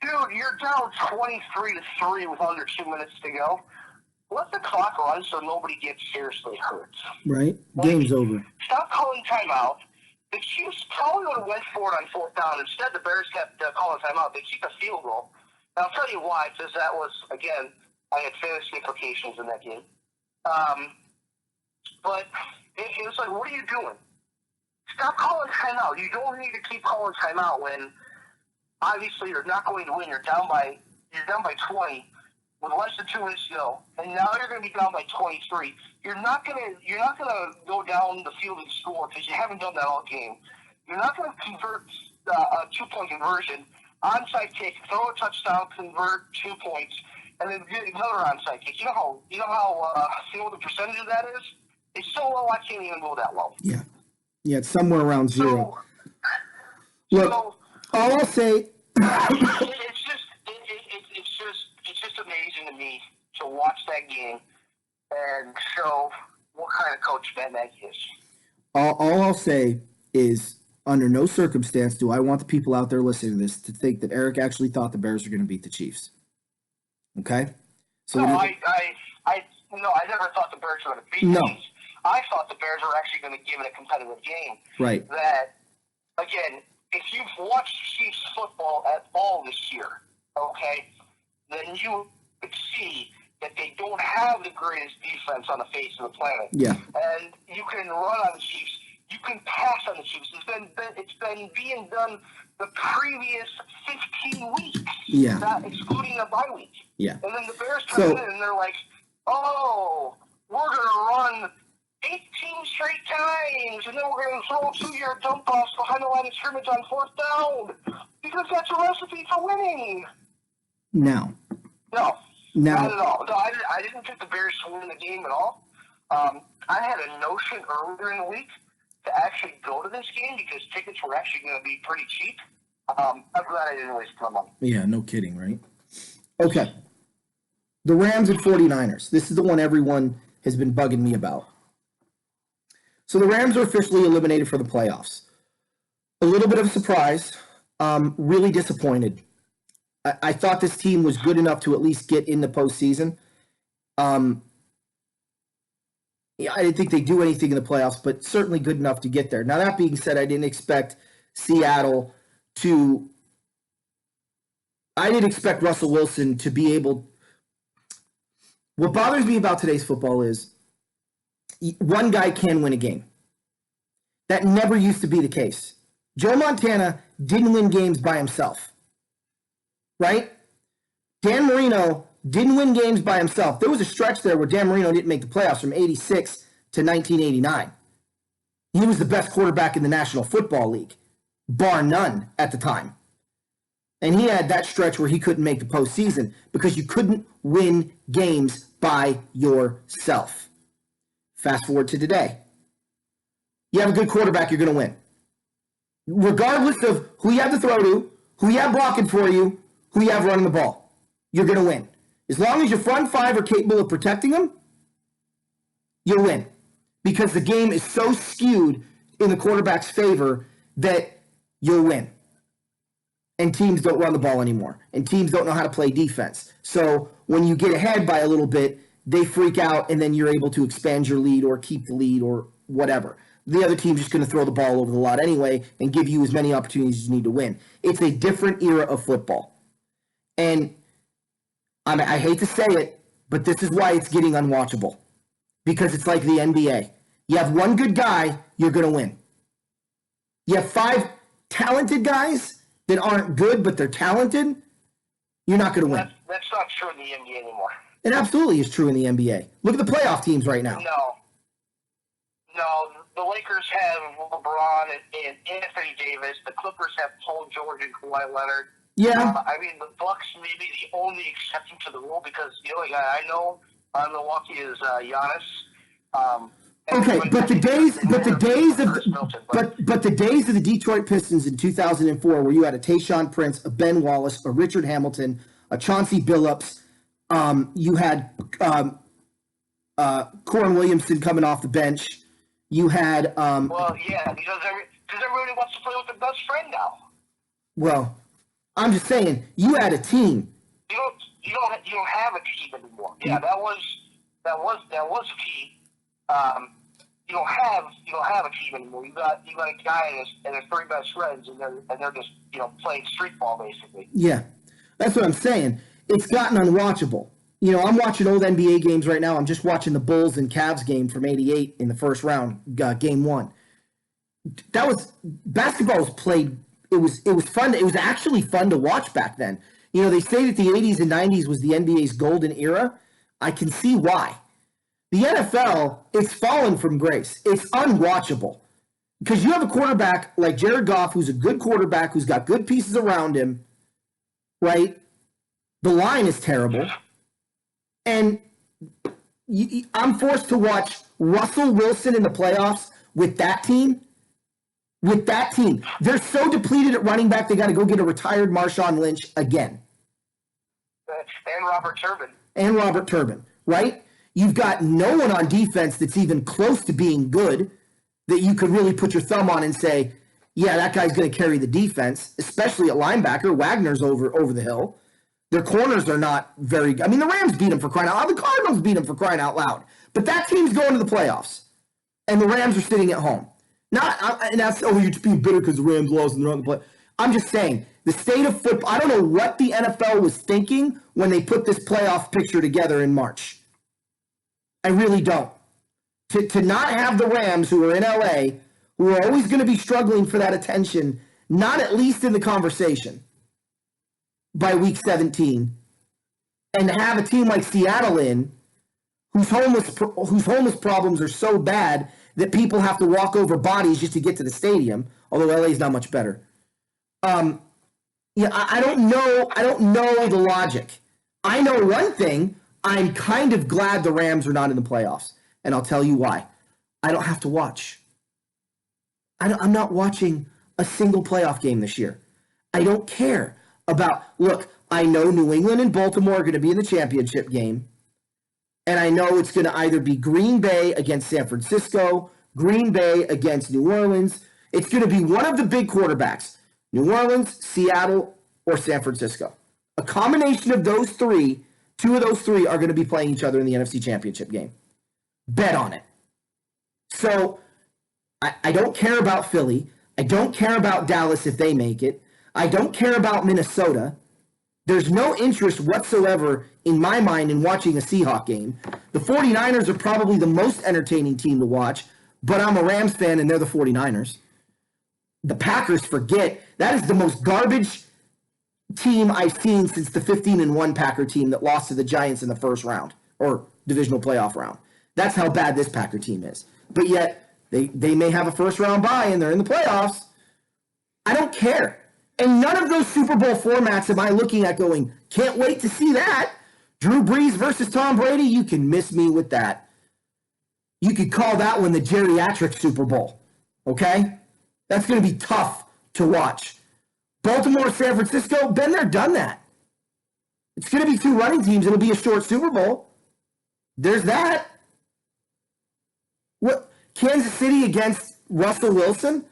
Dude, you're down 23-3 with under 2 minutes to go. Let the clock run so nobody gets seriously hurt. Right. Game's over. Stop calling timeout. The Chiefs probably would have went for it on 4th down. Instead, the Bears kept calling timeout. They keep a field goal. And I'll tell you why, because that was, again, I had fantasy implications in that game. But it was like, what are you doing? Stop calling timeout. You don't need to keep calling timeout when obviously you're not going to win. You're down by 20 with less than 2 minutes to go, and now you're going to be down by 23. You're not going to go down the field and score because you haven't done that all game. You're not going to convert a 2-point conversion, onside kick, throw a touchdown, convert 2 points, and then get another onside kick. You know what the percentage of that is? It's so low I can't even go that low. Yeah. Yeah, it's somewhere around zero. Look, all I'll say. It's just amazing to me to watch that game and show what kind of coach Ben Nagy is. All I'll say is, under no circumstance do I want the people out there listening to this to think that Eric actually thought the Bears were going to beat the Chiefs. Okay? So no, I never thought the Bears were going to beat the Chiefs. I thought the Bears were actually going to give it a competitive game. Right. That, again, if you've watched Chiefs football at all this year, okay, then you would see that they don't have the greatest defense on the face of the planet. Yeah. And you can run on the Chiefs. You can pass on the Chiefs. It's been being done the previous 15 weeks. Yeah. Excluding a bye week. Yeah. And then the Bears come in and they're like, oh, we're going to run 18 straight times, and then we're going to throw a 2-yard dump off behind the line of scrimmage on 4th down because that's a recipe for winning. Now, No, not at all. No, I didn't pick the Bears to win the game at all. I had a notion earlier in the week to actually go to this game because tickets were actually going to be pretty cheap. I'm glad I didn't waste my money. Yeah, no kidding, right? Okay. The Rams and 49ers. This is the one everyone has been bugging me about. So the Rams are officially eliminated for the playoffs. A little bit of a surprise. Really disappointed. I thought this team was good enough to at least get in the postseason. I didn't think they'd do anything in the playoffs, but certainly good enough to get there. Now, that being said, I didn't expect Seattle to – I didn't expect Russell Wilson to be able – what bothers me about today's football is one guy can win a game. That never used to be the case. Joe Montana didn't win games by himself, right? Dan Marino didn't win games by himself. There was a stretch there where Dan Marino didn't make the playoffs from 86 to 1989. He was the best quarterback in the National Football League, bar none at the time. And he had that stretch where he couldn't make the postseason because you couldn't win games by yourself. Fast forward to today. You have a good quarterback, you're going to win. Regardless of who you have to throw to, who you have blocking for you, who you have running the ball, you're going to win. As long as your front five are capable of protecting them, you'll win. Because the game is so skewed in the quarterback's favor that you'll win. And teams don't run the ball anymore. And teams don't know how to play defense. So when you get ahead by a little bit, they freak out, and then you're able to expand your lead or keep the lead or whatever. The other team's just going to throw the ball over the lot anyway and give you as many opportunities as you need to win. It's a different era of football. And I hate to say it, but this is why it's getting unwatchable. Because it's like the NBA. You have one good guy, you're going to win. You have 5 talented guys that aren't good, but they're talented, you're not going to win. That's not true in the NBA anymore. It absolutely is true in the NBA. Look at the playoff teams right now. No, the Lakers have LeBron and Anthony Davis. The Clippers have Paul George and Kawhi Leonard. Yeah. I mean, the Bucks may be the only exception to the rule because the only guy I know on Milwaukee is Giannis. Okay, but the days of the Detroit Pistons in 2004, where you had a Tayshaun Prince, a Ben Wallace, a Richard Hamilton, a Chauncey Billups, you had Corin Williamson coming off the bench. You had well, yeah, because everybody wants to play with their best friend now. Well, I'm just saying, you had a team. You don't have a team anymore. Yeah, that was a team. You don't have a team anymore. You got a guy and his 3 best friends, and they're just playing street ball basically. Yeah, that's what I'm saying. It's gotten unwatchable. I'm watching old NBA games right now. I'm just watching the Bulls and Cavs game from '88 in the first round, game 1. Basketball was played. It was fun. It was actually fun to watch back then. They say that the '80s and '90s was the NBA's golden era. I can see why. The NFL, it's fallen from grace. It's unwatchable. Because you have a quarterback like Jared Goff, who's a good quarterback, who's got good pieces around him, right? The line is terrible. And I'm forced to watch Russell Wilson in the playoffs with that team. With that team. They're so depleted at running back, they got to go get a retired Marshawn Lynch again. And Robert Turbin, right? You've got no one on defense that's even close to being good that you could really put your thumb on and say, yeah, that guy's going to carry the defense, especially at linebacker. Wagner's over the hill. Their corners are not very good. I mean, the Rams beat them for crying out loud. The Cardinals beat them for crying out loud. But that team's going to the playoffs, and the Rams are sitting at home. And that's, you're just being bitter because the Rams lost and they're on the play. I'm just saying, the state of football, I don't know what the NFL was thinking when they put this playoff picture together in March. I really don't. To not have the Rams, who are in LA, who are always going to be struggling for that attention, not at least in the conversation by week 17, and to have a team like Seattle in, whose homeless problems are so bad that people have to walk over bodies just to get to the stadium. Although LA is not much better. Yeah, I don't know. I don't know the logic. I know one thing. I'm kind of glad the Rams are not in the playoffs, and I'll tell you why. I don't have to watch. I'm not watching a single playoff game this year. I don't care about. Look, I know New England and Baltimore are going to be in the championship game, and I know it's going to either be Green Bay against San Francisco, Green Bay against New Orleans. It's going to be one of the big quarterbacks, New Orleans, Seattle, or San Francisco. A combination of those three, two of those three are going to be playing each other in the NFC Championship game. Bet on it. So I don't care about Philly. I don't care about Dallas if they make it. I don't care about Minnesota. There's no interest whatsoever in my mind in watching a Seahawks game. The 49ers are probably the most entertaining team to watch, but I'm a Rams fan and they're the 49ers. The Packers, forget. That is the most garbage team I've seen since the 15-1 Packer team that lost to the Giants in the first round or divisional playoff round. That's how bad this Packer team is. But yet, they may have a first-round bye and they're in the playoffs. I don't care. And none of those Super Bowl formats am I looking at going, can't wait to see that. Drew Brees versus Tom Brady, you can miss me with that. You could call that one the geriatric Super Bowl, okay? That's going to be tough to watch. Baltimore, San Francisco, been there, done that. It's going to be two running teams. It'll be a short Super Bowl. There's that. What? Kansas City against Russell Wilson?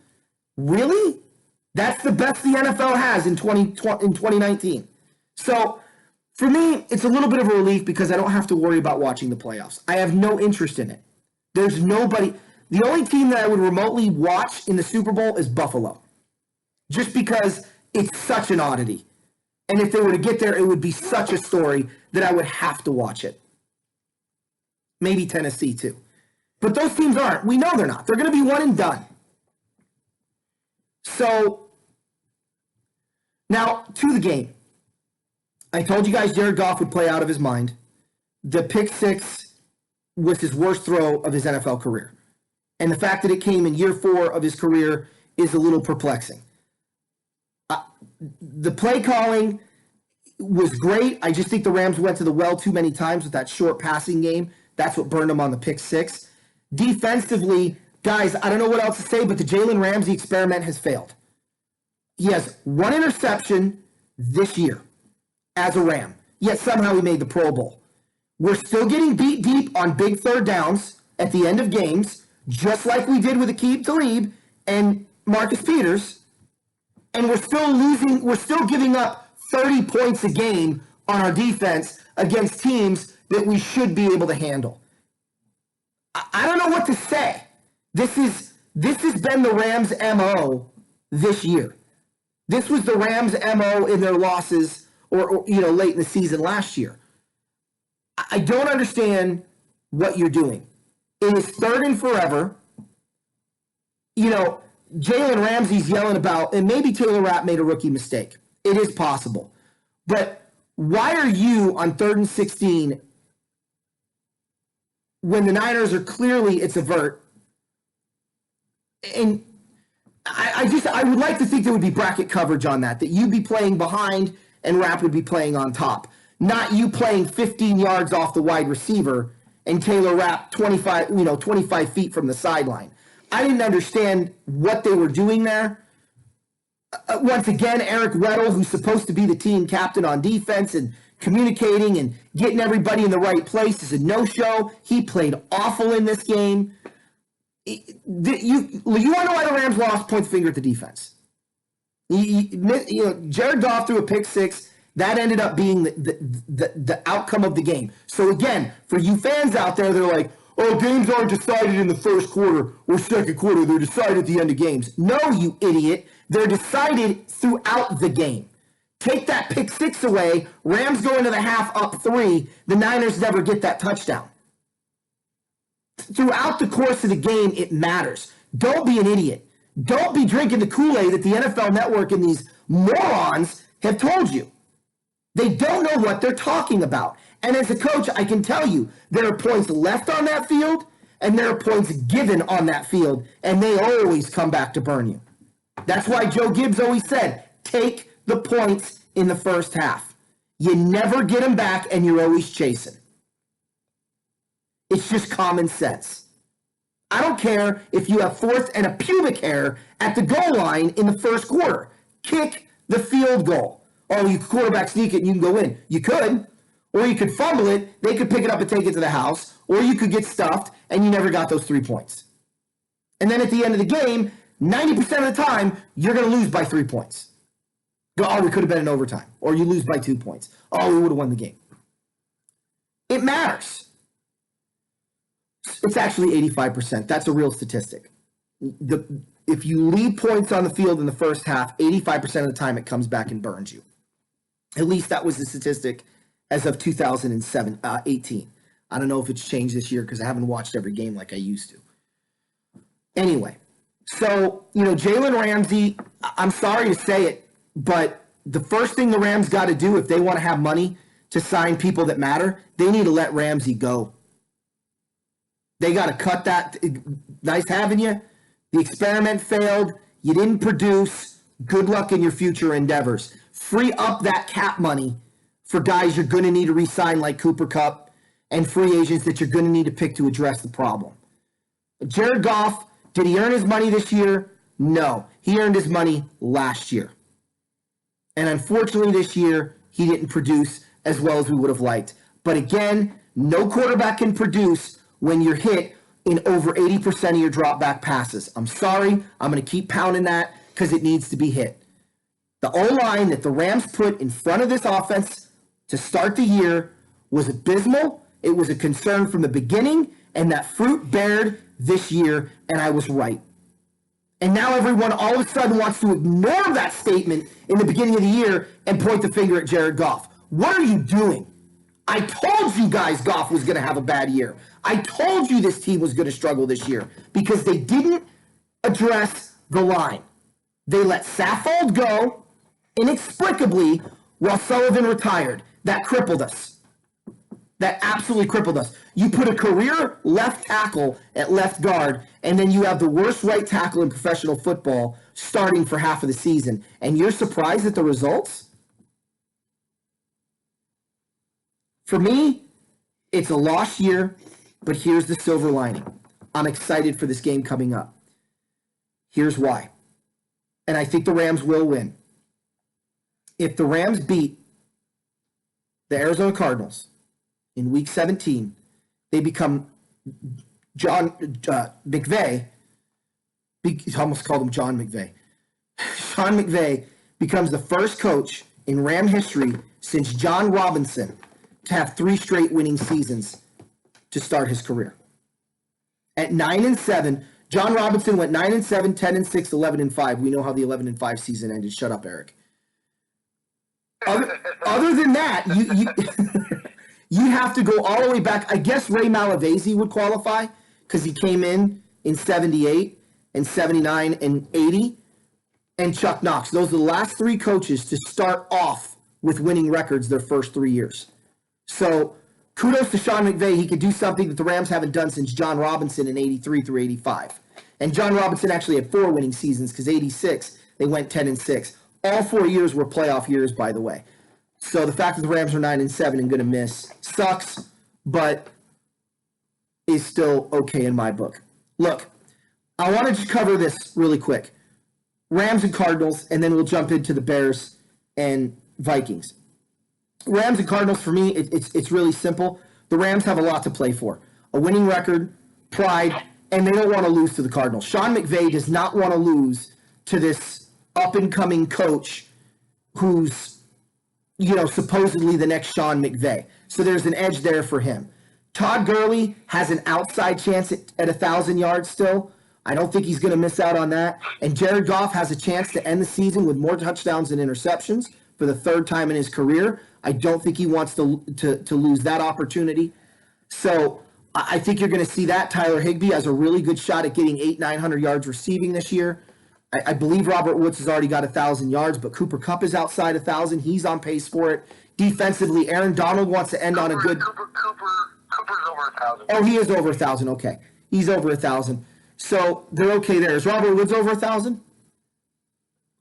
Really? That's the best the NFL has in 2019. So, for me, it's a little bit of a relief because I don't have to worry about watching the playoffs. I have no interest in it. There's nobody. The only team that I would remotely watch in the Super Bowl is Buffalo. Just because it's such an oddity. And if they were to get there, it would be such a story that I would have to watch it. Maybe Tennessee, too. But those teams aren't. We know they're not. They're going to be one and done. So, now, to the game. I told you guys Jared Goff would play out of his mind. The pick six was his worst throw of his NFL career. And the fact that it came in year 4 of his career is a little perplexing. The play calling was great. I just think the Rams went to the well too many times with that short passing game. That's what burned them on the pick six. Defensively, guys, I don't know what else to say, but the Jalen Ramsey experiment has failed. He has one interception this year as a Ram, yet somehow he made the Pro Bowl. We're still getting beat deep on big third downs at the end of games, just like we did with Aqib Talib and Marcus Peters, and we're still giving up 30 points a game on our defense against teams that we should be able to handle. I don't know what to say. This has been the Rams' MO this year. This was the Rams' MO in their losses or late in the season last year. I don't understand what you're doing. It is third and forever. Jalen Ramsey's yelling about, and maybe Taylor Rapp made a rookie mistake. It is possible. But why are you on 3rd and 16 when the Niners are clearly, it's a vert? And I would like to think there would be bracket coverage on that you'd be playing behind and Rapp would be playing on top. Not you playing 15 yards off the wide receiver and Taylor Rapp 25 feet from the sideline. I didn't understand what they were doing there. Once again, Eric Weddle, who's supposed to be the team captain on defense and communicating and getting everybody in the right place, is a no-show. He played awful in this game. You want to know why the Rams lost? Point the finger at the defense. Jared Goff threw a pick six. That ended up being the outcome of the game. So again, for you fans out there, they're like, oh, games aren't decided in the first quarter or second quarter. They're decided at the end of games. No, you idiot. They're decided throughout the game. Take that pick six away. Rams go into the half up 3. The Niners never get that touchdown. Throughout the course of the game, it matters. Don't be an idiot. Don't be drinking the Kool-Aid that the NFL Network and these morons have told you. They don't know what they're talking about. And as a coach, I can tell you there are points left on that field and there are points given on that field, and they always come back to burn you. That's why Joe Gibbs always said, take the points in the first half. You never get them back, and you're always chasing. It's just common sense. I don't care if you have fourth and a pubic hair at the goal line in the first quarter. Kick the field goal. Oh, you quarterback sneak it and you can go in. You could. Or you could fumble it, they could pick it up and take it to the house, or you could get stuffed and you never got those 3 points. And then at the end of the game, 90% of the time, you're going to lose by 3 points. Go, oh, we could have been in overtime. Or you lose by 2 points. Oh, we would have won the game. It matters. It's actually 85%. That's a real statistic. If you leave points on the field in the first half, 85% of the time it comes back and burns you. At least that was the statistic as of 2018. I don't know if it's changed this year because I haven't watched every game like I used to. Anyway, so, Jalen Ramsey, I'm sorry to say it, but the first thing the Rams got to do if they want to have money to sign people that matter, they need to let Ramsey go. They got to cut that. Nice having you. The experiment failed. You didn't produce. Good luck in your future endeavors. Free up that cap money for guys you're going to need to re-sign like Cooper Kupp and free agents that you're going to need to pick to address the problem. Jared Goff, did he earn his money this year? No. He earned his money last year. And unfortunately this year, he didn't produce as well as we would have liked. But again, no quarterback can produce when you're hit in over 80% of your drop back passes. I'm sorry. I'm going to keep pounding that because it needs to be hit. The O-line that the Rams put in front of this offense to start the year was abysmal. It was a concern from the beginning, and that fruit bared this year, and I was right. And now everyone all of a sudden wants to ignore that statement in the beginning of the year and point the finger at Jared Goff. What are you doing? I told you guys Goff was going to have a bad year. I told you this team was going to struggle this year because they didn't address the line. They let Saffold go inexplicably while Sullivan retired. That crippled us. That absolutely crippled us. You put a career left tackle at left guard, and then you have the worst right tackle in professional football starting for half of the season, and you're surprised at the results? For me, it's a lost year, but here's the silver lining. I'm excited for this game coming up. Here's why. And I think the Rams will win. If the Rams beat the Arizona Cardinals in Week 17, they become John McVay. I almost called him John McVay. Sean McVay becomes the first coach in Ram history since John Robinson to have 3 straight winning seasons to start his career. At 9-7, John Robinson went 9-7, 10-6, 11-5. We know how the 11-5 season ended. Shut up, Eric. Other than that, you have to go all the way back. I guess Ray Malavasi would qualify because he came in 78 and 79 and 80. And Chuck Knox. Those are the last 3 coaches to start off with winning records their first 3 years. So kudos to Sean McVay. He could do something that the Rams haven't done since John Robinson in 83 through 85. And John Robinson actually had 4 winning seasons because 86, they went 10-6. All 4 years were playoff years, by the way. So the fact that the Rams are 9-7 and going to miss sucks, but is still okay in my book. Look, I want to just cover this really quick. Rams and Cardinals, and then we'll jump into the Bears and Vikings. Rams and Cardinals, for me, it's really simple. The Rams have a lot to play for. A winning record, pride, and they don't want to lose to the Cardinals. Sean McVay does not want to lose to this up-and-coming coach who's, supposedly the next Sean McVay. So there's an edge there for him. Todd Gurley has an outside chance at 1,000 yards still. I don't think he's going to miss out on that. And Jared Goff has a chance to end the season with more touchdowns than interceptions for the 3rd time in his career. I don't think he wants to lose that opportunity. So I think you're going to see that. Tyler Higbee has a really good shot at getting 800-900 yards receiving this year. I believe Robert Woods has already got 1,000 yards, but Cooper Kupp is outside 1,000. He's on pace for it. defensively. Aaron Donald wants to end on a good. Cooper's over 1,000. Oh, he is over 1,000. Okay, he's over 1,000. So they're okay there. Is Robert Woods over 1,000?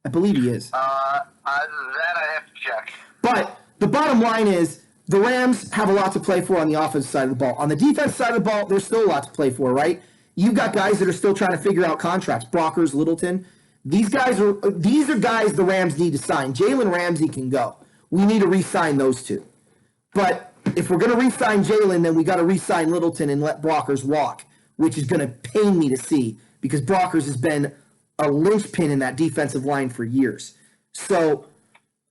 I believe he is. That I have to check. But the bottom line is the Rams have a lot to play for on the offensive side of the ball. On the defense side of the ball, there's still a lot to play for, right? You've got guys that are still trying to figure out contracts. Brockers, Littleton. These are guys the Rams need to sign. Jalen Ramsey can go. We need to re-sign those two. But if we're going to re-sign Jalen, then we got to re-sign Littleton and let Brockers walk, which is going to pain me to see because Brockers has been a linchpin in that defensive line for years. So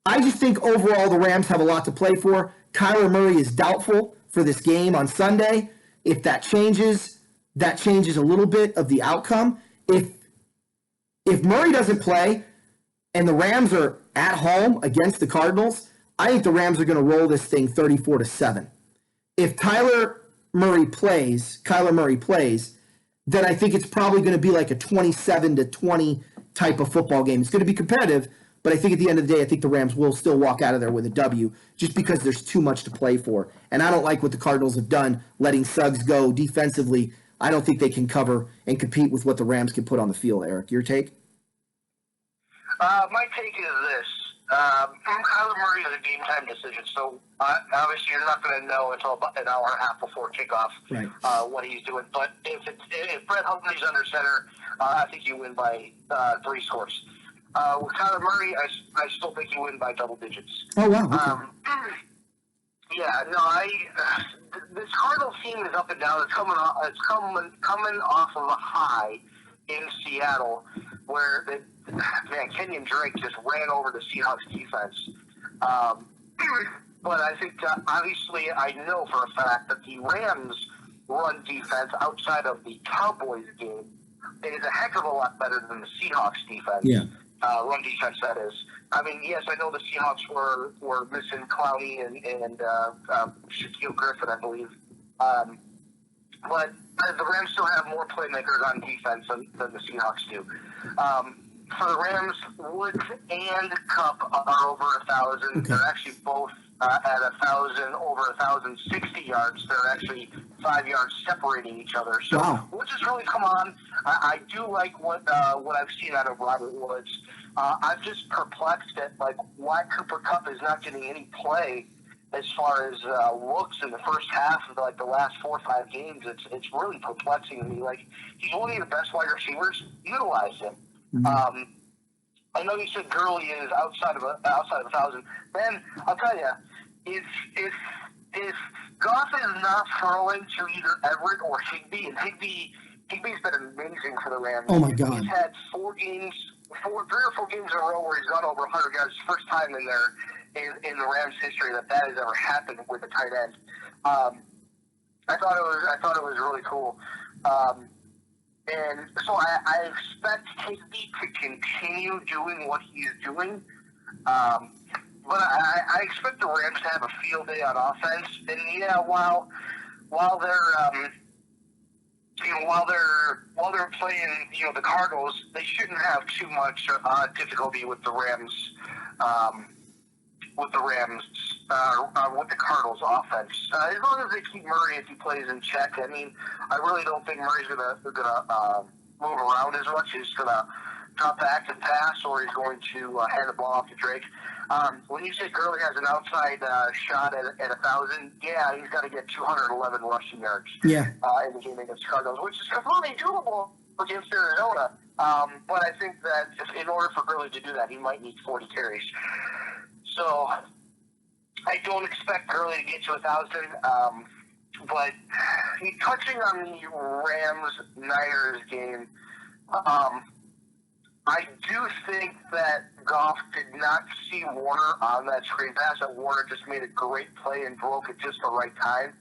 I just think overall the Rams have a lot to play for. Kyler Murray is doubtful for this game on Sunday. If that changes a little bit of the outcome. If Murray doesn't play and the Rams are at home against the Cardinals, I think the Rams are going to roll this thing 34-7. If Kyler Murray plays, then I think it's probably going to be like a 27-20 type of football game. It's going to be competitive, but I think at the end of the day, I think the Rams will still walk out of there with a W just because there's too much to play for. And I don't like what the Cardinals have done, letting Suggs go defensively. I don't think they can cover and compete with what the Rams can put on the field, Eric. Your take? My take is this. Kyler Murray is a game-time decision, so obviously you're not going to know until about an hour and a half before kickoff what he's doing. But if Brett Hundley's under center, I think you win by 3 scores. With Kyler Murray, I still think you win by double digits. Oh, wow. Okay. This Cardinals team is up and down. It's coming off of a high in Seattle where Kenyon Drake just ran over the Seahawks defense. But I think obviously I know for a fact that the Rams run defense outside of the Cowboys game is a heck of a lot better than the Seahawks defense. Yeah. Run defense, that is. I mean, yes, I know the Seahawks were missing Clowney and Shaquille Griffin, I believe. But the Rams still have more playmakers on defense than the Seahawks do. For the Rams, Woods and Kupp are over 1,000. Okay. They're actually both at 1,000, over 1,060 yards. They're actually 5 yards separating each other. So Woods has really come on. I do like what I've seen out of Robert Woods. I'm just perplexed at why Cooper Kupp is not getting any play as far as looks in the first half of the last 4 or 5 games. It's really perplexing to me. He's one of your best wide receivers. Utilize him. Mm-hmm. I know you said Gurley is outside of 1,000. Then I'll tell you, if Goff is not throwing to either Everett or Higbee, and Higbee's been amazing for the Rams. Oh my God! He's had 3 or 4 games in a row where he's gone over 100 yards. First time in the Rams history that has ever happened with a tight end. I thought it was really cool. And so I expect Higbee to continue doing what he's doing. But I expect the Rams to have a field day on offense. And while they're while they're playing the Cardinals, they shouldn't have too much difficulty with the Rams. With the Cardinals offense, as long as they keep Murray if he plays in check. I mean, I really don't think Murray's gonna move around as much. He's gonna drop back and pass, or he's going to hand the ball off to Drake. When you say Gurley has an outside shot at 1,000, yeah, he's got to get 211 rushing yards. Yeah. In the game against Cardinals, which is completely doable against Arizona. But I think that in order for Gurley to do that, he might need 40 carries. So I don't expect Gurley to get to 1,000. But touching on the Rams-Niners game, I do think that Goff did not see Warner on that screen pass. That Warner just made a great play and broke at just the right time.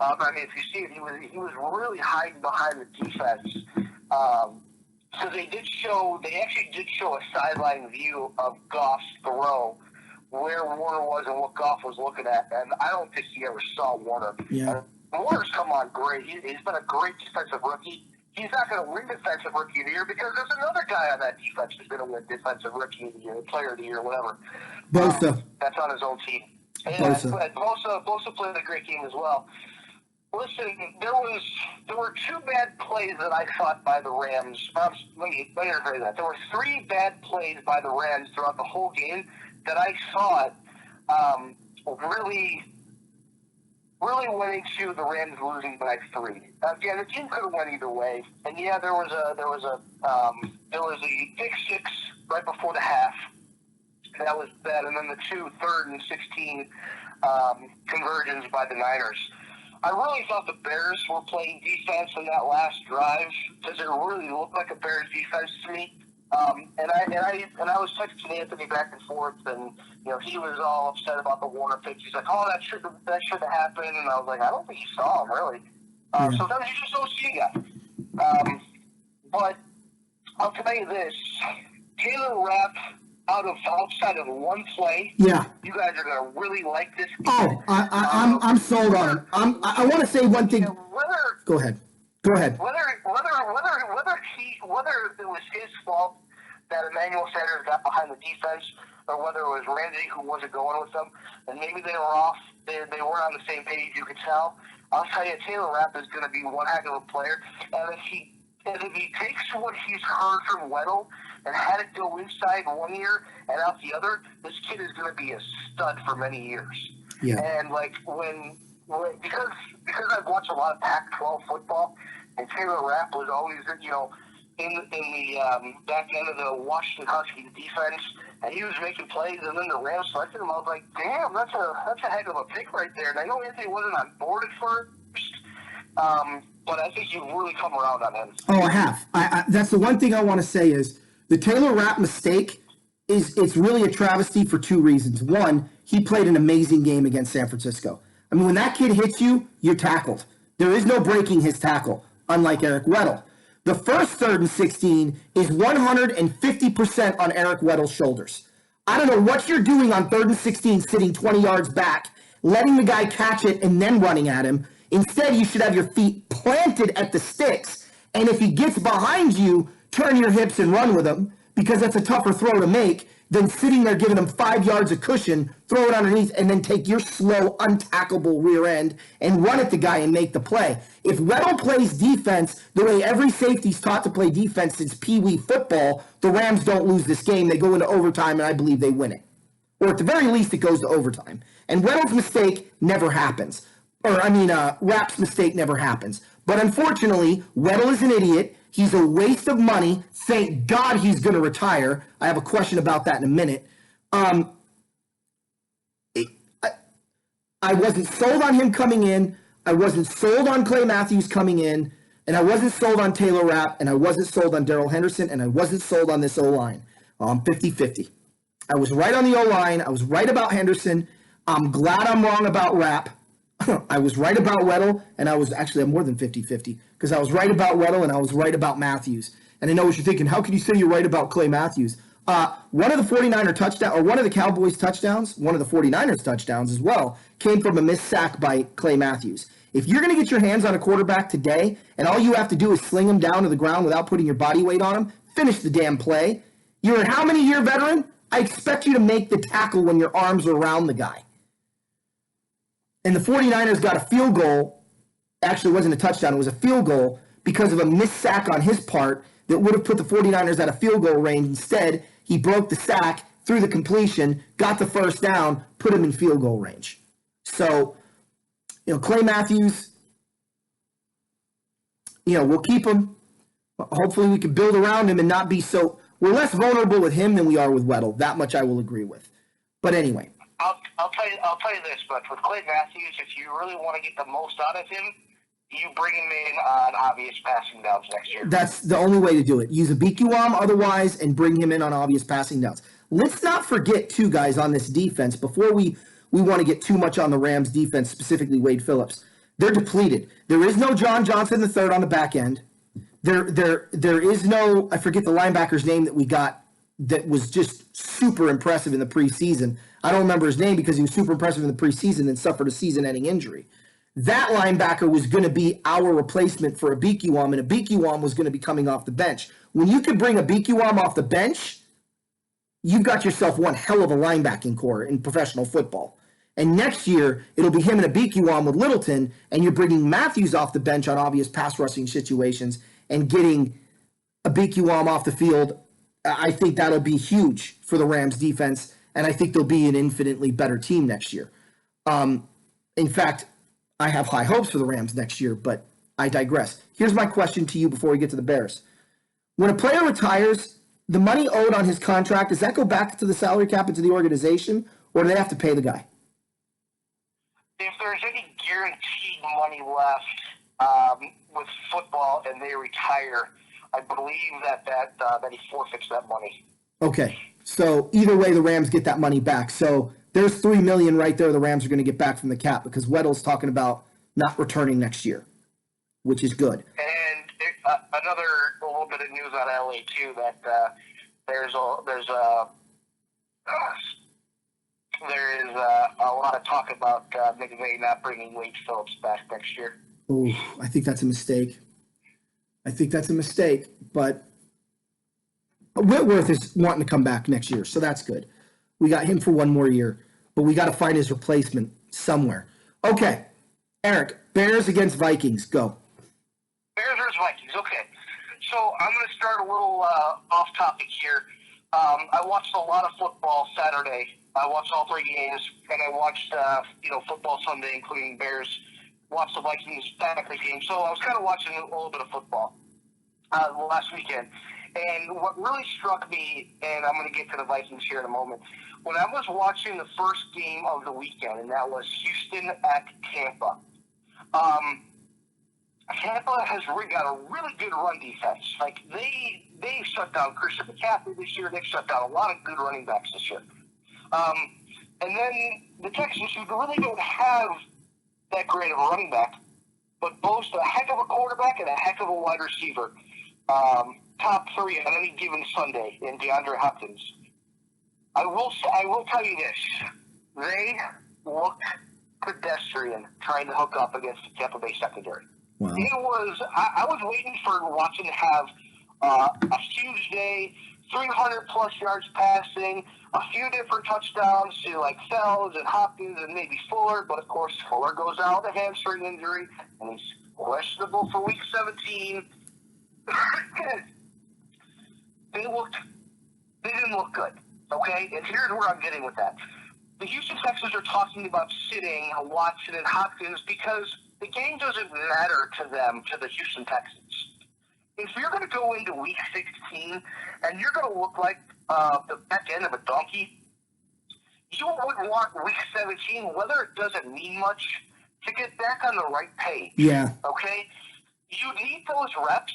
I mean, if you see it, he was really hiding behind the defense. So they actually did show a sideline view of Goff's throw, where Warner was and what Goff was looking at, and I don't think he ever saw Warner. Yeah. Warner's come on great. He's been a great defensive rookie. He's not going to win Defensive Rookie of the Year because there's another guy on that defense who's going to win Defensive Rookie of the Year, Player of the Year, whatever. Bosa. That's on his own team. Yeah, Bosa. Bosa played a great game as well. Listen, there were two bad plays that I thought by the Rams. Let me rephrase that. There were three bad plays by the Rams throughout the whole game that I thought really went into the Rams losing by 3. Again, the team could have went either way. And yeah, there was a pick 6 right before the half. That was bad, and then the 2 3rd and 16 conversions by the Niners. I really thought the Bears were playing defense in that last drive because it really looked like a Bears defense to me. And I was texting Anthony back and forth, and he was all upset about the Warner pick. He's like, "Oh, that should have happened," and I was like, "I don't think he saw him really." Sometimes you just don't see a guy. But I'll tell you this: Taylor Rapp, outside of one play, Yeah. you guys are gonna really like this kid. Oh, I'm sold on him. I want to say one thing. Go ahead. Whether it was his fault that Emmanuel Sanders got behind the defense, or whether it was Ramsey who wasn't going with them, and maybe they were off, they weren't on the same page. You could tell. I'll tell you, Taylor Rapp is going to be one heck of a player, and if he takes what he's heard from Weddle and had it go inside one year and out the other, this kid is going to be a stud for many years. Yeah. And because I've watched a lot of Pac-12 football, and Taylor Rapp was always in the back end of the Washington Huskies defense, and he was making plays, and then the Rams selected him. I was like, damn, that's a heck of a pick right there. And I know Anthony wasn't on board at first, but I think you've really come around on him. Oh, I have. That's the one thing I want to say is the Taylor Rapp mistake it's really a travesty for 2 reasons. One, he played an amazing game against San Francisco. I mean, when that kid hits you, you're tackled. There is no breaking his tackle, unlike Eric Weddle. The first 3rd and 16 is 150% on Eric Weddle's shoulders. I don't know what you're doing on 3rd and 16 sitting 20 yards back, letting the guy catch it and then running at him. Instead, you should have your feet planted at the sticks, and if he gets behind you, turn your hips and run with him, because that's a tougher throw to make than sitting there giving him 5 yards of cushion, throw it underneath, and then take your slow, untackable rear end and run at the guy and make the play. If Weddle plays defense the way every safety's taught to play defense since Pee Wee football, the Rams don't lose this game. They go into overtime, and I believe they win it. Or at the very least, it goes to overtime. And Weddle's mistake never happens. Rapp's mistake never happens. But unfortunately, Weddle is an idiot. He's a waste of money. Thank God he's going to retire. I have a question about that in a minute. I wasn't sold on him coming in. I wasn't sold on Clay Matthews coming in. And I wasn't sold on Taylor Rapp. And I wasn't sold on Darrell Henderson. And I wasn't sold on this O-line. I'm 50-50. I was right on the O-line. I was right about Henderson. I'm glad I'm wrong about Rapp. I was right about Weddle, and I'm more than 50-50, because I was right about Weddle and I was right about Matthews. And I know what you're thinking, how can you say you're right about Clay Matthews? One of the 49er touchdowns, or one of the Cowboys touchdowns, one of the 49ers touchdowns as well, came from a missed sack by Clay Matthews. If you're going to get your hands on a quarterback today, and all you have to do is sling him down to the ground without putting your body weight on him, finish the damn play. You're a how many year veteran? I expect you to make the tackle when your arms are around the guy. And the 49ers got a field goal. Actually, it wasn't a touchdown. It was a field goal because of a missed sack on his part that would have put the 49ers at a field goal range. Instead, he broke the sack, threw the completion, got the first down, put him in field goal range. So, Clay Matthews, we'll keep him. Hopefully we can build around him and not be so... We're less vulnerable with him than we are with Weddle. That much I will agree with. But anyway... I'll tell you this, but with Clay Matthews, if you really want to get the most out of him, you bring him in on obvious passing downs next year. That's the only way to do it. Use a BQM otherwise and bring him in on obvious passing downs. Let's not forget, too, guys, on this defense, before we want to get too much on the Rams defense, specifically Wade Phillips. They're depleted. There is no John Johnson III on the back end. There is no, I forget the linebacker's name that we got that was just super impressive in the preseason. I don't remember his name because he was super impressive in the preseason and suffered a season-ending injury. That linebacker was going to be our replacement for a BQM, and a BQM was going to be coming off the bench. When you can bring a BQM off the bench, you've got yourself one hell of a linebacking core in professional football. And next year, it'll be him and Abikiwam with Littleton, and you're bringing Matthews off the bench on obvious pass rushing situations and getting Abikiwam off the field. I think that'll be huge for the Rams defense, and I think they'll be an infinitely better team next year. In fact, I have high hopes for the Rams next year, but I digress. Here's my question to you before we get to the Bears. When a player retires, the money owed on his contract, does that go back to the salary cap and to the organization, or do they have to pay the guy? If there's any guaranteed money left with football and they retire, I believe that he forfeits that money. Okay, so either way, the Rams get that money back. So there's $3 million right there the Rams are going to get back from the cap because Weddle's talking about not returning next year, which is good. And another little bit of news out of LA too that there is a lot of talk about McVay not bringing Wade Phillips back next year. Oh, I think that's a mistake. But Whitworth is wanting to come back next year, so that's good. We got him for one more year, but we got to find his replacement somewhere. Okay, Eric, Bears against Vikings, go. Bears versus Vikings, okay. So I'm going to start a little off topic here. I watched a lot of football Saturday. I watched all 3 games, and I watched football Sunday, including Bears. Watched the Vikings Packers game. So I was kind of watching a little bit of football last weekend. And what really struck me, and I'm going to get to the Vikings here in a moment, when I was watching the first game of the weekend, and that was Houston at Tampa. Tampa has got a really good run defense. Like they shut down Christian McCaffrey this year. They've shut down a lot of good running backs this year. And then the Texans, who really don't have that great of a running back, but boast a heck of a quarterback and a heck of a wide receiver. Top 3 on any given Sunday in DeAndre Hopkins. I will tell you this: they looked pedestrian trying to hook up against the Tampa Bay secondary. Wow. I was waiting for Watson to have a huge day, 300-plus yards passing, a few different touchdowns to like Fells and Hopkins and maybe Fuller, but of course Fuller goes out with a hamstring injury and he's questionable for Week 17. They didn't look good, okay? And here's where I'm getting with that. The Houston Texans are talking about sitting Watson and Hopkins because the game doesn't matter to them, to the Houston Texans. If you're going to go into Week 16 and you're going to look like the back end of a donkey, you wouldn't want Week 17, whether it doesn't mean much, to get back on the right page. Yeah. Okay? You need those reps,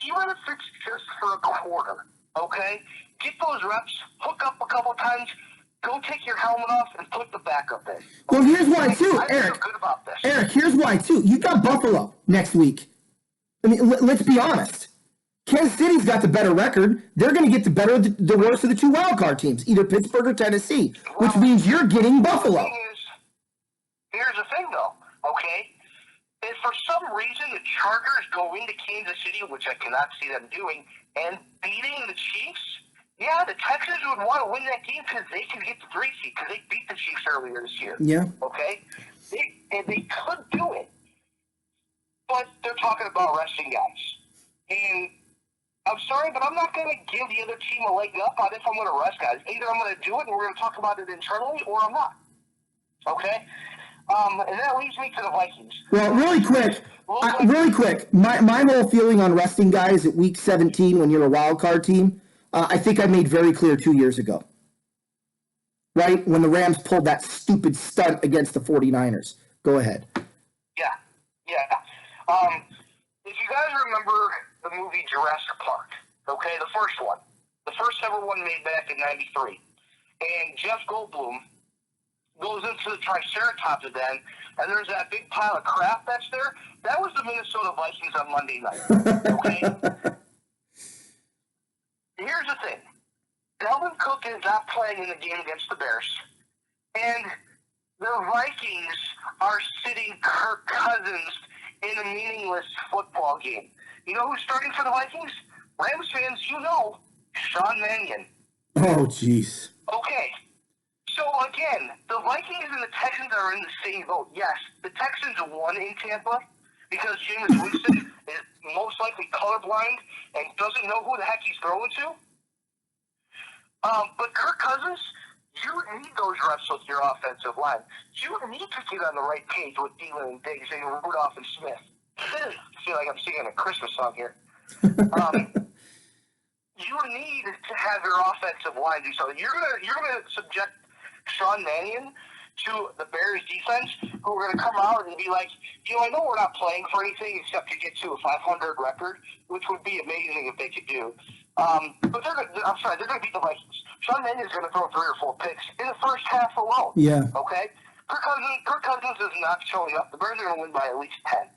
even if it's just for a quarter. Okay? Get those reps, hook up a couple times, go take your helmet off and put the backup in. Well, here's why, too, I Eric. feel good about this. Eric, here's why, too. You got Buffalo next week. I mean, let's be honest. Kansas City's got the better record. They're going to get the worst of the 2 wildcard teams, either Pittsburgh or Tennessee, which means you're getting Buffalo. Here's the thing, though, okay? If for some reason the Chargers go into Kansas City, which I cannot see them doing, and beating the Chiefs, yeah, the Texans would want to win that game because they can get the 3 seed because they beat the Chiefs earlier this year. Yeah. Okay? They could do it. But they're talking about resting guys. And I'm sorry, but I'm not going to give the other team a leg up on if I'm going to rest guys. Either I'm going to do it and we're going to talk about it internally, or I'm not. Okay? And that leads me to the Vikings. Well, really quick, my whole feeling on resting guys at Week 17 when you're a wild card team, I think I made very clear 2 years ago. Right? When the Rams pulled that stupid stunt against the 49ers. Go ahead. Yeah. If you guys remember the movie Jurassic Park, okay, the first one, the first ever one made back in '93, and Jeff Goldblum goes into the Triceratops den, and there's that big pile of crap that's there. That was the Minnesota Vikings on Monday night, okay? Here's the thing. Dalvin Cook is not playing in the game against the Bears, and the Vikings are sitting Kirk Cousins in a meaningless football game. You know who's starting for the Vikings? Rams fans, you know, Sean Mannion. Oh, jeez. Okay. So So again, the Vikings and the Texans are in the same boat. Yes, the Texans won in Tampa because Jameis Winston is most likely colorblind and doesn't know who the heck he's throwing to. But Kirk Cousins, you need those reps with your offensive line. You need to get on the right page with Thielen and Diggs and Rudolph and Smith. I feel like I'm singing a Christmas song here. You need to have your offensive line do something. You're gonna subject Sean Mannion to the Bears defense, who are going to come out and be like, I know we're not playing for anything except to get to a 500 record, which would be amazing if they could do. But they're going to beat the Vikings. Sean Mannion is going to throw 3 or 4 picks in the first half alone. Yeah. Okay? Kirk Cousins is not showing up. The Bears are going to win by at least 10.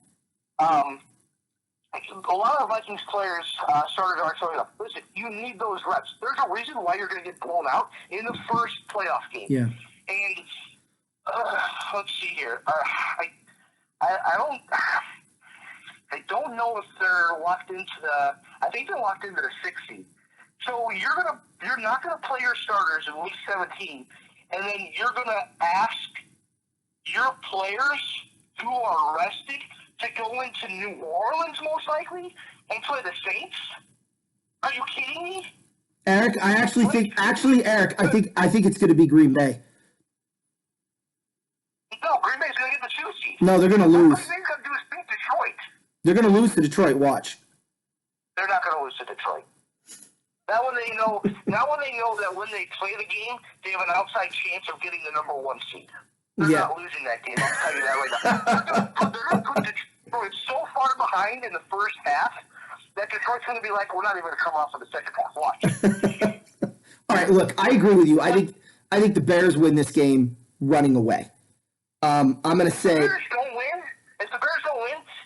A lot of Vikings players, starters aren't showing up. Listen, you need those reps. There's a reason why you're going to get blown out in the first playoff game. Yeah. And let's see here. I don't know if they're locked into I think they're locked into the 6th seed. So you're not gonna play your starters in week 17, and then you're gonna ask your players who are rested to go into New Orleans most likely and play the Saints? Are you kidding me? Eric, I think it's going to be Green Bay. No, Green Bay's going to get the 2 seed. No, they're going to lose. What Green Bay's going to do is beat Detroit. They're going to lose to Detroit. Watch. They're not going to lose to Detroit. Now when they know that when they play the game, they have an outside chance of getting the number 1 seed. They're not losing that game. I'll tell you that right now. They're going to put Detroit so far behind in the first half that Detroit's going to be like, we're not even going to come off in the second half. Watch. All right, look, I agree with you. I think the Bears win this game running away. I'm going to say. If the Bears don't win,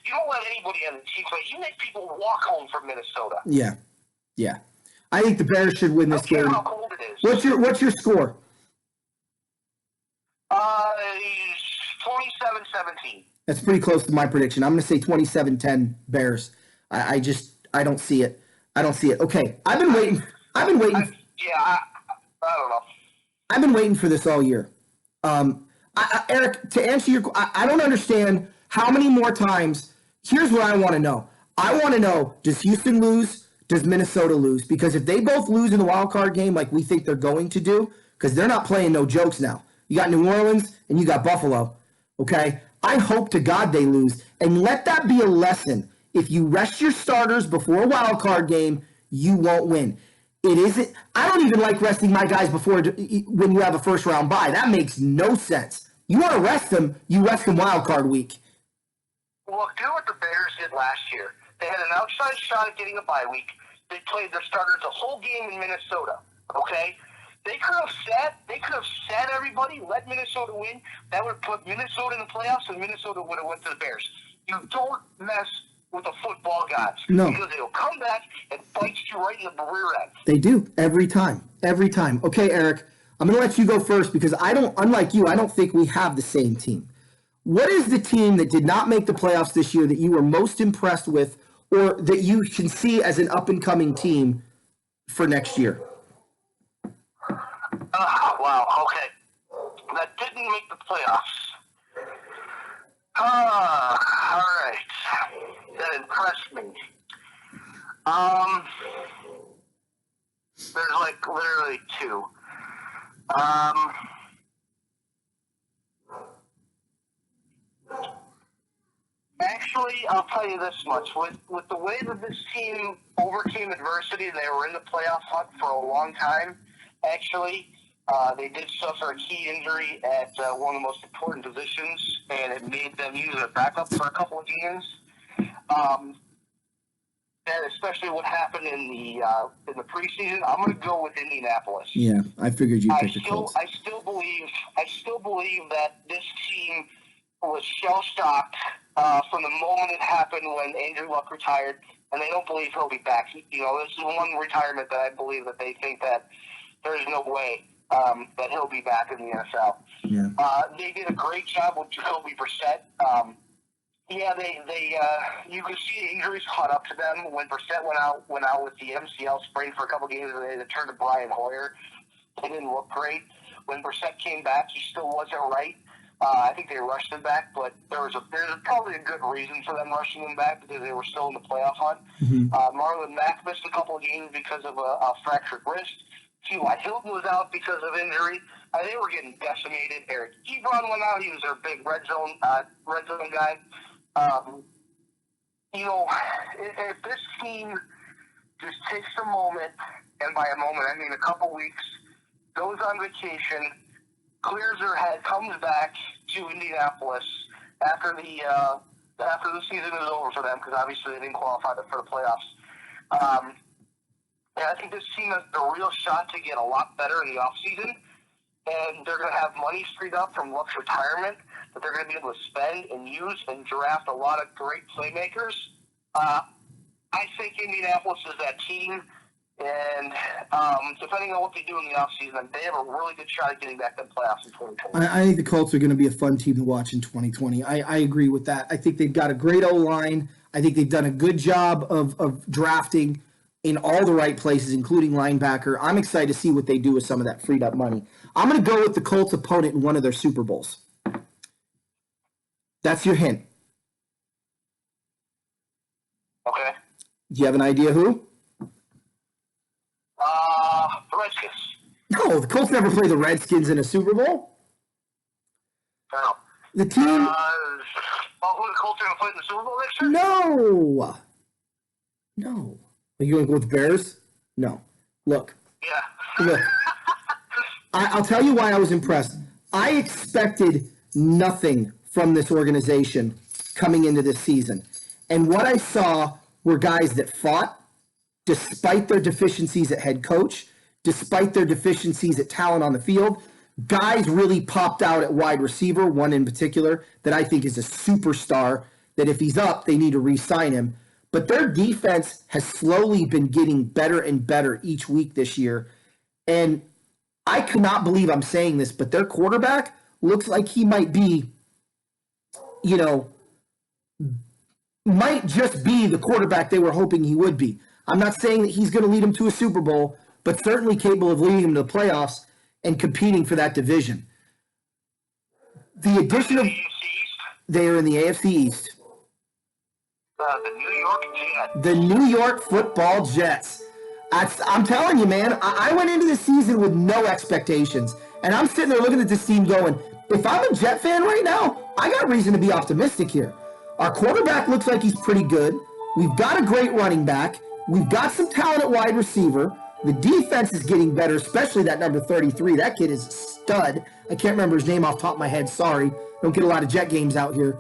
you don't let anybody on the team play. You make people walk home from Minnesota. Yeah. I think the Bears should win this game. How cold it is. What's your score? 27-17. That's pretty close to my prediction. I'm going to say 27-10 Bears. I don't see it. Okay, I've been waiting. I don't know. I've been waiting for this all year. Eric, to answer your, I don't understand how many more times. Here's what I want to know. I want to know: does Houston lose? Does Minnesota lose? Because if they both lose in the wild card game, like we think they're going to do, because they're not playing no jokes now. You got New Orleans and you got Buffalo. Okay, I hope to God they lose, and let that be a lesson. If you rest your starters before a wild card game, you won't win. It isn't. I don't even like resting my guys before when you have a first round bye. That makes no sense. You want to rest them, you rest them wild card week. Well, do what the Bears did last year. They had an outside shot at getting a bye week. They played their starters the whole game in Minnesota. Okay, they could have sat everybody, let Minnesota win. That would have put Minnesota in the playoffs, and Minnesota would have went to the Bears. You don't mess with the football gods. No. Because they'll come back and bite you right in the rear end. They do every time. Okay, Eric, I'm going to let you go first because unlike you, I don't think we have the same team. What is the team that did not make the playoffs this year that you were most impressed with, or that you can see as an up-and-coming team for next year? Wow, okay. That didn't make the playoffs. All right. That impressed me. There's like literally 2. Actually, I'll tell you this much. With the way that this team overcame adversity, they were in the playoff hunt for a long time. Actually, they did suffer a key injury at one of the most important positions, and it made them use their backup for a couple of games. And especially what happened in the preseason, I'm going to go with Indianapolis. Yeah, I figured you'd pick the Colts. I still believe that this team was shell-shocked from the moment it happened when Andrew Luck retired, and they don't believe he'll be back. This is one retirement that I believe that they think that there's no way that he'll be back in the NFL. Yeah. They did a great job with Jacoby Brissett. You could see injuries caught up to them when Brissett went out with the MCL sprain for a couple games, and they turned to Brian Hoyer. They didn't look great. when Brissett came back, he still wasn't right. I think they rushed him back, but there's probably a good reason for them rushing him back because they were still in the playoff hunt. Marlon Mack missed a couple of games because of a fractured wrist. T.Y. Hilton was out because of injury. They were getting decimated. Eric Ebron went out. He was their big red zone guy. If this team just takes a moment, and by a moment I mean a couple weeks, goes on vacation, clears their head, comes back to Indianapolis after the season is over for them, because obviously they didn't qualify for the playoffs. And I think this team has a real shot to get a lot better in the offseason, and they're going to have money freed up from Luck's retirement that they're going to be able to spend and use and draft a lot of great playmakers. I think Indianapolis is that team. And depending on what they do in the offseason, they have a really good shot at getting back to the playoffs in 2020. I think the Colts are going to be a fun team to watch in 2020. I agree with that. I think they've got a great O-line. I think they've done a good job of drafting in all the right places, including linebacker. I'm excited to see what they do with some of that freed up money. I'm going to go with the Colts opponent in one of their Super Bowls. That's your hint. Okay. Do you have an idea who? The Redskins. No, the Colts never play the Redskins in a Super Bowl. No. The team... Who the Colts are going to play in the Super Bowl next year? No. Are you going to go with Bears? No. Look. Yeah. I'll tell you why I was impressed. I expected nothing from this organization coming into this season. And what I saw were guys that fought, despite their deficiencies at head coach, despite their deficiencies at talent on the field. Guys really popped out at wide receiver, one in particular that I think is a superstar, that if he's up, they need to re-sign him. But their defense has slowly been getting better and better each week this year. And I cannot believe I'm saying this, but their quarterback looks like he might be, might just be the quarterback they were hoping he would be. I'm not saying that he's going to lead them to a Super Bowl, but certainly capable of leading them to the playoffs and competing for that division. The addition of... They are in the AFC East. The New York Jets. The New York Football Jets. I'm telling you, man, I went into the season with no expectations. And I'm sitting there looking at this team going, if I'm a Jet fan right now, I got reason to be optimistic here. Our quarterback looks like he's pretty good. We've got a great running back. We've got some talent at wide receiver. The defense is getting better, especially that number 33. That kid is a stud. I can't remember his name off the top of my head. Sorry. Don't get a lot of Jet games out here.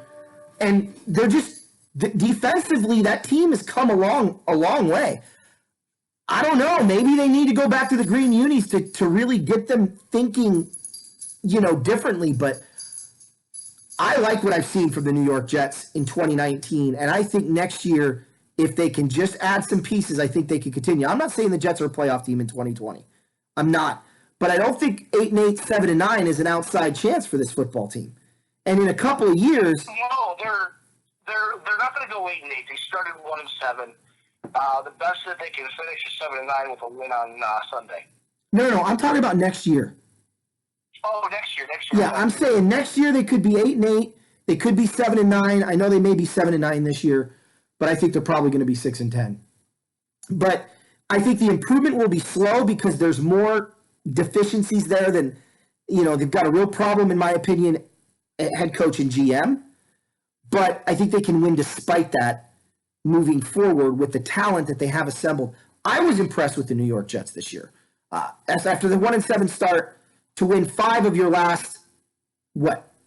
And they're just, defensively, that team has come a long way. I don't know. Maybe they need to go back to the green unis to really get them thinking, differently. But I like what I've seen from the New York Jets in 2019. And I think next year, if they can just add some pieces, I think they can continue. I'm not saying the Jets are a playoff team in 2020. I'm not. But I don't think 8-8, 7-9 is an outside chance for this football team. And in a couple of years... No, they're not going to go 8-8. They started 1-7. The best that they can finish is 7-9 with a win on Sunday. No. I'm talking about next year. Oh, next year. Yeah, I'm saying next year they could be 8-8. They could be 7-9. I know they may be 7-9 this year, but I think they're probably going to be 6-10. But I think the improvement will be slow because there's more deficiencies there than, they've got a real problem, in my opinion, at head coach and GM. But I think they can win despite that moving forward with the talent that they have assembled. I was impressed with the New York Jets this year. After the 1-7 start, to win 5 of your last,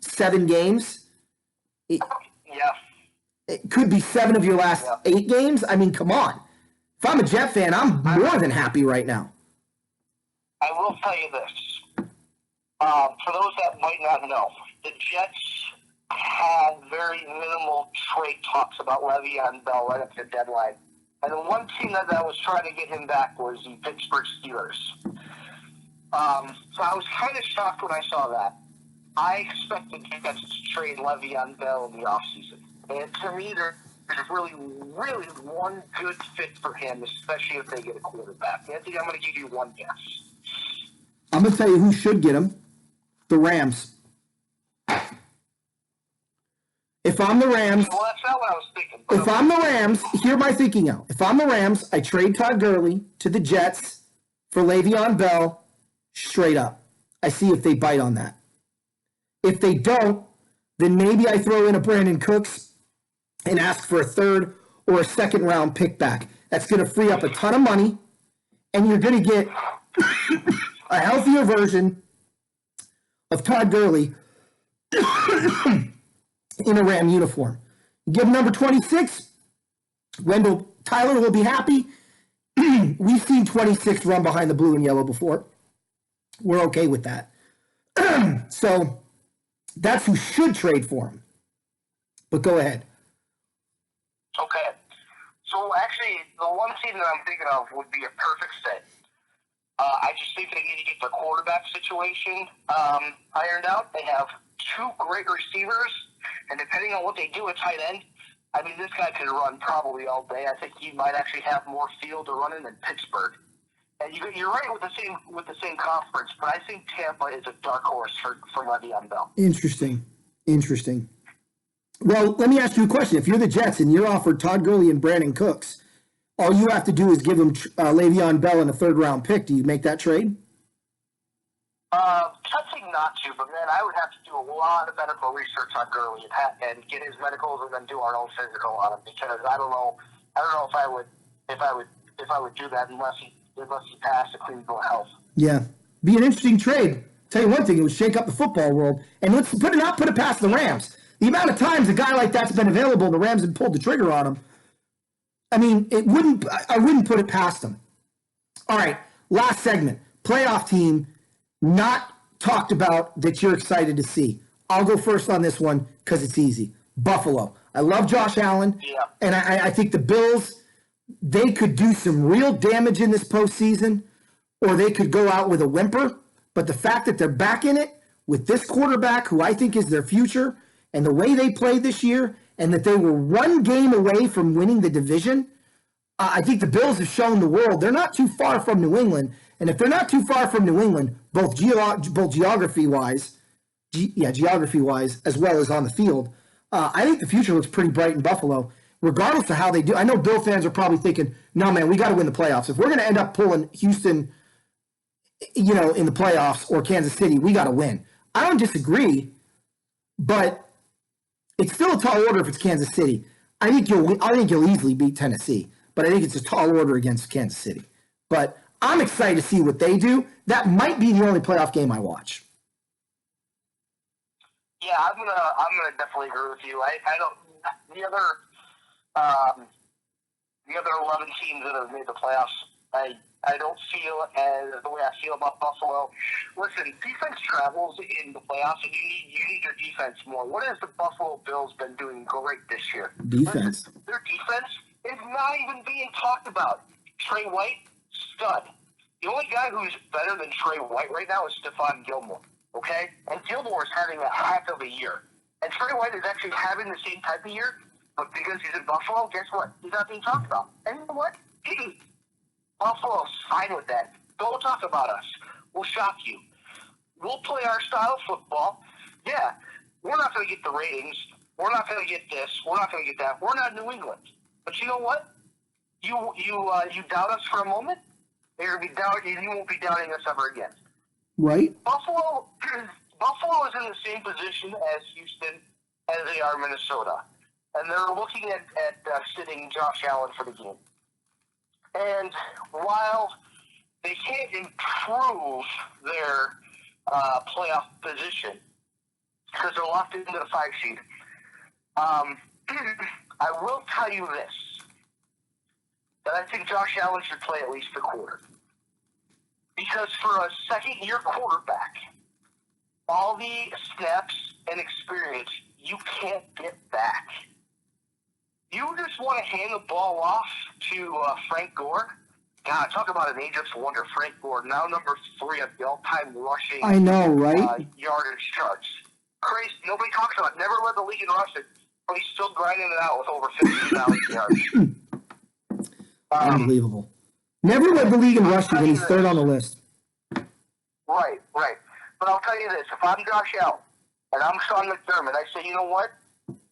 7 games? Yeah. It could be 7 of your last 8 games. I mean, come on. If I'm a Jet fan, I'm more than happy right now. I will tell you this. For those that might not know, the Jets had very minimal trade talks about Le'Veon Bell right up to the deadline. And the one team that was trying to get him back was the Pittsburgh Steelers. So I was kind of shocked when I saw that. I expected the Jets to trade Le'Veon Bell in the offseason. And to me, there's really, really one good fit for him, especially if they get a quarterback. Anthony, I'm going to give you one guess. I'm going to tell you who should get him. the Rams. If I'm the Rams, Well, that's not what I was thinking. if I'm the Rams, hear my thinking out. If I'm the Rams, I trade Todd Gurley to the Jets for Le'Veon Bell straight up. I see if they bite on that. If they don't, then maybe I throw in a Brandon Cooks and ask for a third or a second round pick back. That's going to free up a ton of money, and you're going to get a healthier version of Todd Gurley in a Ram uniform. Give him number 26. Wendell Tyler will be happy. We've seen 26 run behind the blue and yellow before. We're okay with that. So that's who should trade for him. But go ahead. Okay. So actually, the one team that I'm thinking of would be a perfect fit. I just think they need to get their quarterback situation ironed out. They have two great receivers, and depending on what they do at tight end, I mean, this guy could run probably all day. I think he might actually have more field to run in than Pittsburgh. And you're right with the same conference, but I think Tampa is a dark horse for Le'Veon Bell. Interesting. Well, let me ask you a question. If you're the Jets and you're offered Todd Gurley and Brandon Cooks, all you have to do is give them Le'Veon Bell and a third-round pick. Do you make that trade? Tempting not to, but man, I would have to do a lot of medical research on Gurley and get his medicals and then do our own physical on him, because I don't know if I would do that unless he passed the clinical health. Yeah, be an interesting trade. Tell you one thing, it would shake up the football world, and let's put it past the Rams. The amount of times a guy like that's been available, and the Rams have pulled the trigger on him. I mean, I wouldn't put it past them. All right, last segment. Playoff team not talked about that you're excited to see. I'll go first on this one because it's easy. Buffalo. I love Josh Allen. Yeah. And I think the Bills, they could do some real damage in this postseason, or they could go out with a whimper. But the fact that they're back in it with this quarterback, who I think is their future, and the way they played this year, and that they were one game away from winning the division, I think the Bills have shown the world they're not too far from New England. And if they're not too far from New England, both geography-wise, as well as on the field, I think the future looks pretty bright in Buffalo, regardless of how they do. I know Bill fans are probably thinking, no, man, we got to win the playoffs. If we're going to end up pulling Houston, in the playoffs, or Kansas City, we got to win. I don't disagree, but it's still a tall order if it's Kansas City. I think you'll easily beat Tennessee, but I think it's a tall order against Kansas City. But I'm excited to see what they do. That might be the only playoff game I watch. Yeah, I'm gonna definitely agree with you. I don't the other 11 teams that have made the playoffs. I don't feel as the way I feel about Buffalo. Listen, defense travels in the playoffs, and you need your defense more. What has the Buffalo Bills been doing great this year? Defense. Their defense is not even being talked about. Trey White, stud. The only guy who's better than Trey White right now is Stephon Gilmore, okay? And Gilmore is having a heck of a year. And Trey White is actually having the same type of year, but because he's in Buffalo, guess what? He's not being talked about. And you know what? Buffalo's fine with that. Don't talk about us. We'll shock you. We'll play our style of football. Yeah, we're not going to get the ratings. We're not going to get this. We're not going to get that. We're not New England. But you know what? You doubt us for a moment, you're gonna be doubting, and you won't be doubting us ever again. Right. Buffalo is in the same position as Houston as they are Minnesota, and they're looking at sitting Josh Allen for the game. And while they can't improve their playoff position because they're locked into the 5 seed, I will tell you this. That I think Josh Allen should play at least a quarter. Because for a second-year quarterback, all the snaps and experience you can't get back. You just want to hand the ball off to Frank Gore? God, talk about an ageless wonder, Frank Gore, now number 3 of the all-time rushing I know, right? yardage charts. Crazy. Nobody talks about it. Never led the league in rushing, but he's still grinding it out with over 15,000 yards. Unbelievable. Never led the league in rushing, and he's third on the list. Right. But I'll tell you this: if I'm Josh Allen and I'm Sean McDermott, I say, you know what?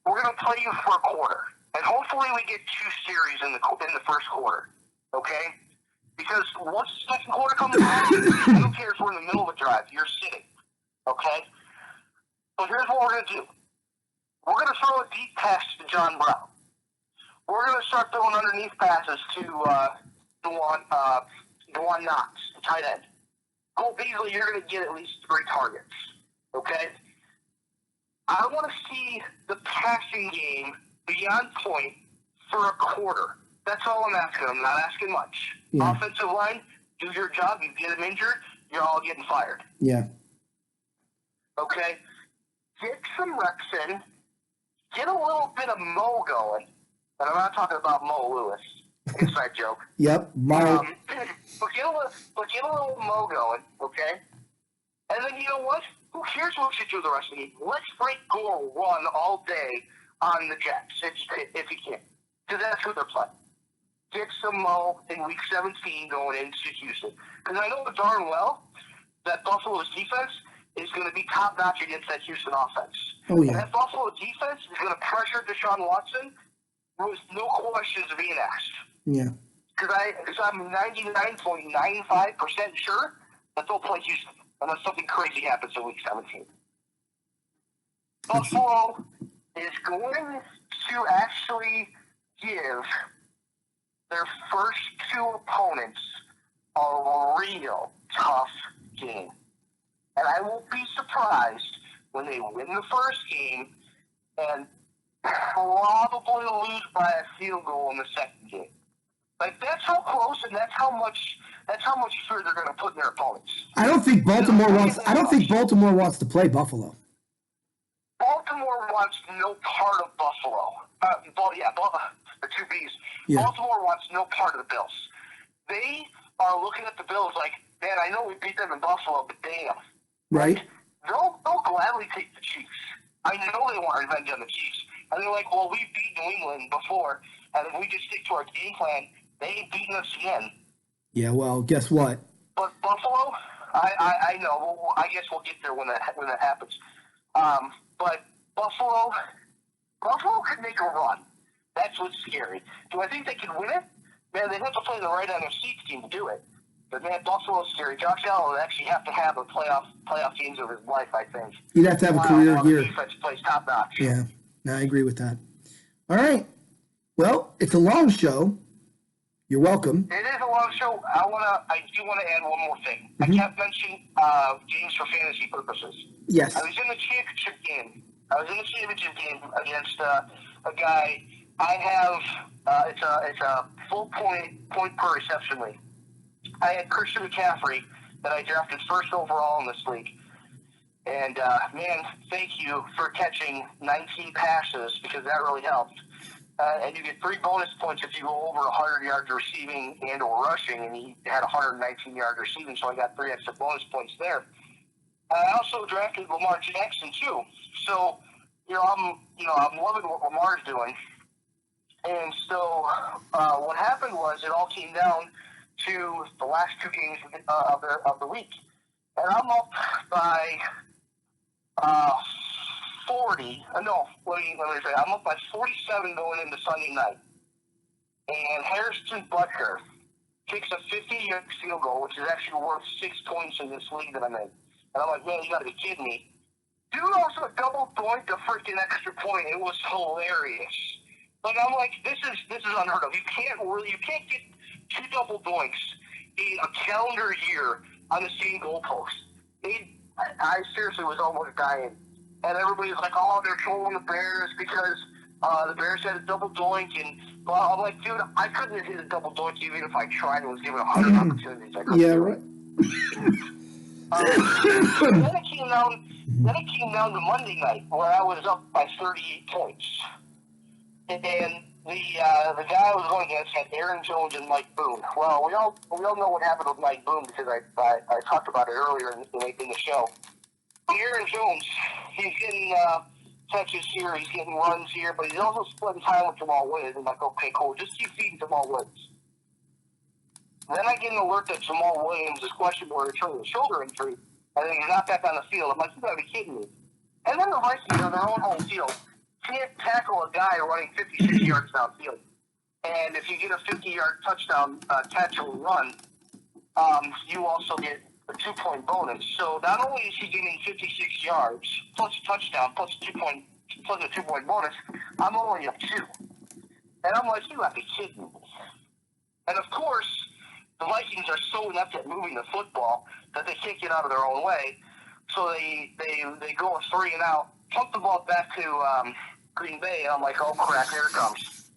We're going to play you for a quarter, and hopefully we get 2 series in the first quarter. Okay? Because once the second quarter comes back, who cares? We're in the middle of a drive. You're sitting. Okay? So here's what we're going to do. We're going to throw a deep pass to John Brown. We're going to start throwing underneath passes to Dewan Knox, the tight end. Cole Beasley, you're going to get at least 3 targets. Okay? I want to see the passing game beyond point for a quarter. That's all I'm asking. I'm not asking much. Yeah. Offensive line, do your job. You get them injured, you're all getting fired. Yeah. Okay? Get some reps in. Get a little bit of Mo going. And I'm not talking about Mo Lewis. Inside joke. Yep. Mo. But get a little Mo going, okay? And then you know what? Who cares what you do the rest of the game? Let's Frank Gore run all day on the Jets if he can. Because that's who they're playing. Get some Mo in Week 17 going into Houston. Because I know darn well that Buffalo's defense is going to be top-notch against that Houston offense. Oh, yeah. And that Buffalo defense is going to pressure Deshaun Watson with no questions being asked. Yeah. Because I'm 99.95% sure that they'll play Houston unless something crazy happens in Week 17. Buffalo is going to actually give their first 2 opponents a real tough game. And I won't be surprised when they win the first game and probably lose by a field goal in the second game. Like, that's how close and that's how much fear they're going to put in their opponents. I don't think Baltimore wants to play Buffalo. Baltimore wants no part of Buffalo. The 2 Bs. Yeah. Baltimore wants no part of the Bills. They are looking at the Bills like, man, I know we beat them in Buffalo, but damn. Right? They'll gladly take the Chiefs. I know they want revenge on the Chiefs. And they're like, well, we beat New England before, and if we just stick to our game plan, they ain't beating us again. Yeah, well, guess what? But Buffalo, I know. Well, I guess we'll get there when that happens. But Buffalo could make a run. That's what's scary. Do I think they can win it? Man, they'd have to play the right NFC team to do it. But man, Buffalo's scary. Josh Allen would actually have to have a playoff games of his life, I think. You'd have to have a career year. The defense plays top notch. Yeah, no, I agree with that. All right. Well, it's a long show. You're welcome. It is a long show. I do want to add one more thing. Mm-hmm. I kept mentioning games for fantasy purposes. Yes. I was in the championship game. Against a guy. I have it's a full point per reception league. I had Christian McCaffrey that I drafted first overall in this league. And, man, thank you for catching 19 passes because that really helped. And you get 3 bonus points if you go over 100 yards receiving and or rushing, and he had 119 yards receiving, so I got 3 extra bonus points there. I also drafted Lamar Jackson too. So, I'm loving what Lamar's doing. And so what happened was it all came down to the last 2 games of the week. And I'm up by 40. No, let me say. I'm up by 47 going into Sunday night. And Harrison Butker kicks a 50-yard field goal, which is actually worth 6 points in this league that I'm in. And I'm like, man, you got to be kidding me. Dude also double doinked a freaking extra point. It was hilarious. Like, I'm like, this is unheard of. You can't get 2 double doinks in a calendar year on the same goalpost. I seriously was almost dying. And everybody's like, oh, they're trolling the Bears because the Bears had a double doink. And well, I'm like, dude, I couldn't have hit a double doink even if I tried and was given 100 opportunities. I couldn't do it. Then it came down to Monday night where I was up by 38 points. And the guy I was going against had Aaron Jones and Mike Boone. Well, we all know what happened with Mike Boone because I talked about it earlier in the show. Aaron Jones, he's getting touches here, he's getting runs here, but he's also splitting time with Jamal Williams. I'm like, okay, cool, just keep feeding Jamal Williams. Then I get an alert that Jamal Williams is questionable returning a shoulder injury, and then he got back on the field. I'm like, you gotta be kidding me. And then the Vikings on their own home field can't tackle a guy running 56 yards downfield. And if you get a 50-yard touchdown catch or run, you also get a 2-point bonus. So not only is he getting 56 yards plus a touchdown plus a 2-point bonus, I'm only up 2. And I'm like, you gotta be kidding me. And of course, the Vikings are so inept at moving the football that they can't get out of their own way. So they go a 3 and out, pump the ball back to Green Bay, and I'm like, oh crap, here it comes.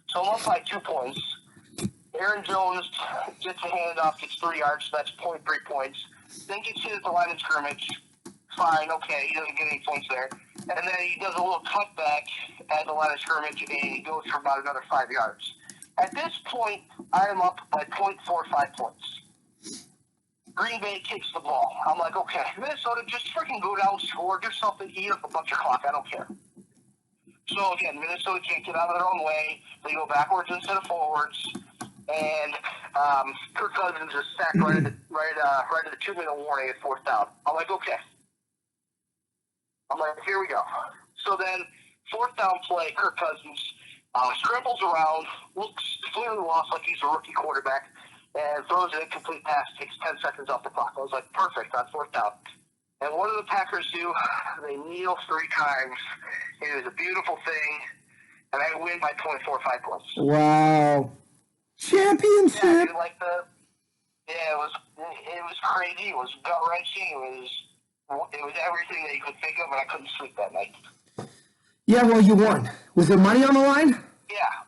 So I'm up by 2 points. Aaron Jones gets a handoff, gets 3 yards, so that's 0.3 points. Then gets hit at the line of scrimmage. Fine, okay, he doesn't get any points there. And then he does a little cutback at the line of scrimmage, and he goes for about another 5 yards. At this point, I am up by 0.45 points. Green Bay kicks the ball. I'm like, okay, Minnesota, just freaking go down, score, do something, eat up a bunch of clock. I don't care. So again, Minnesota can't get out of their own way. They go backwards instead of forwards. And Kirk Cousins is sacked right at the 2-minute warning at 4th down. I'm like, okay. I'm like, here we go. So then, 4th down play, Kirk Cousins scrambles around, looks clearly lost like he's a rookie quarterback, and throws an incomplete pass, takes 10 seconds off the clock. I was like, perfect, on 4th down. And what do the Packers do? They kneel 3 times. It was a beautiful thing, and I win by 0.45 points. Wow. Championship. Yeah, it was crazy. It was gut wrenching. It was everything that you could think of, and I couldn't sleep that night. Yeah, well, you won. Was there money on the line? Yeah.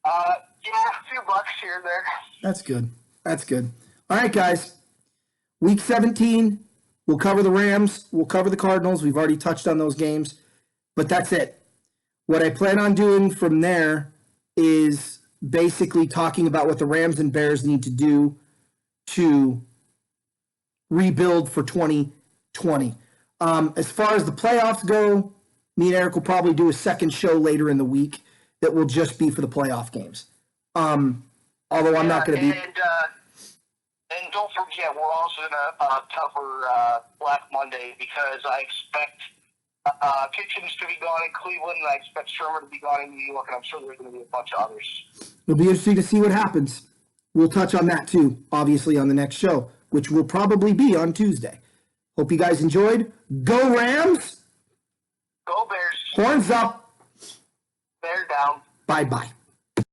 Yeah, a few bucks here and there. That's good. That's good. All right, guys. Week 17, we'll cover the Rams. We'll cover the Cardinals. We've already touched on those games. But that's it. What I plan on doing from there is basically talking about what the Rams and Bears need to do to rebuild for 2020. As far as the playoffs go, me and Eric will probably do a second show later in the week that will just be for the playoff games. Although I'm not going to be. And don't forget, we're also going to cover Black Monday because I expect Kitchens to be gone in Cleveland, and I expect Shermer to be gone in New York, and I'm sure there's going to be a bunch of others. It'll be interesting to see what happens. We'll touch on that too, obviously, on the next show, which will probably be on Tuesday. Hope you guys enjoyed. Go Rams! Go Bears. Horns up. Bear down. Bye-bye.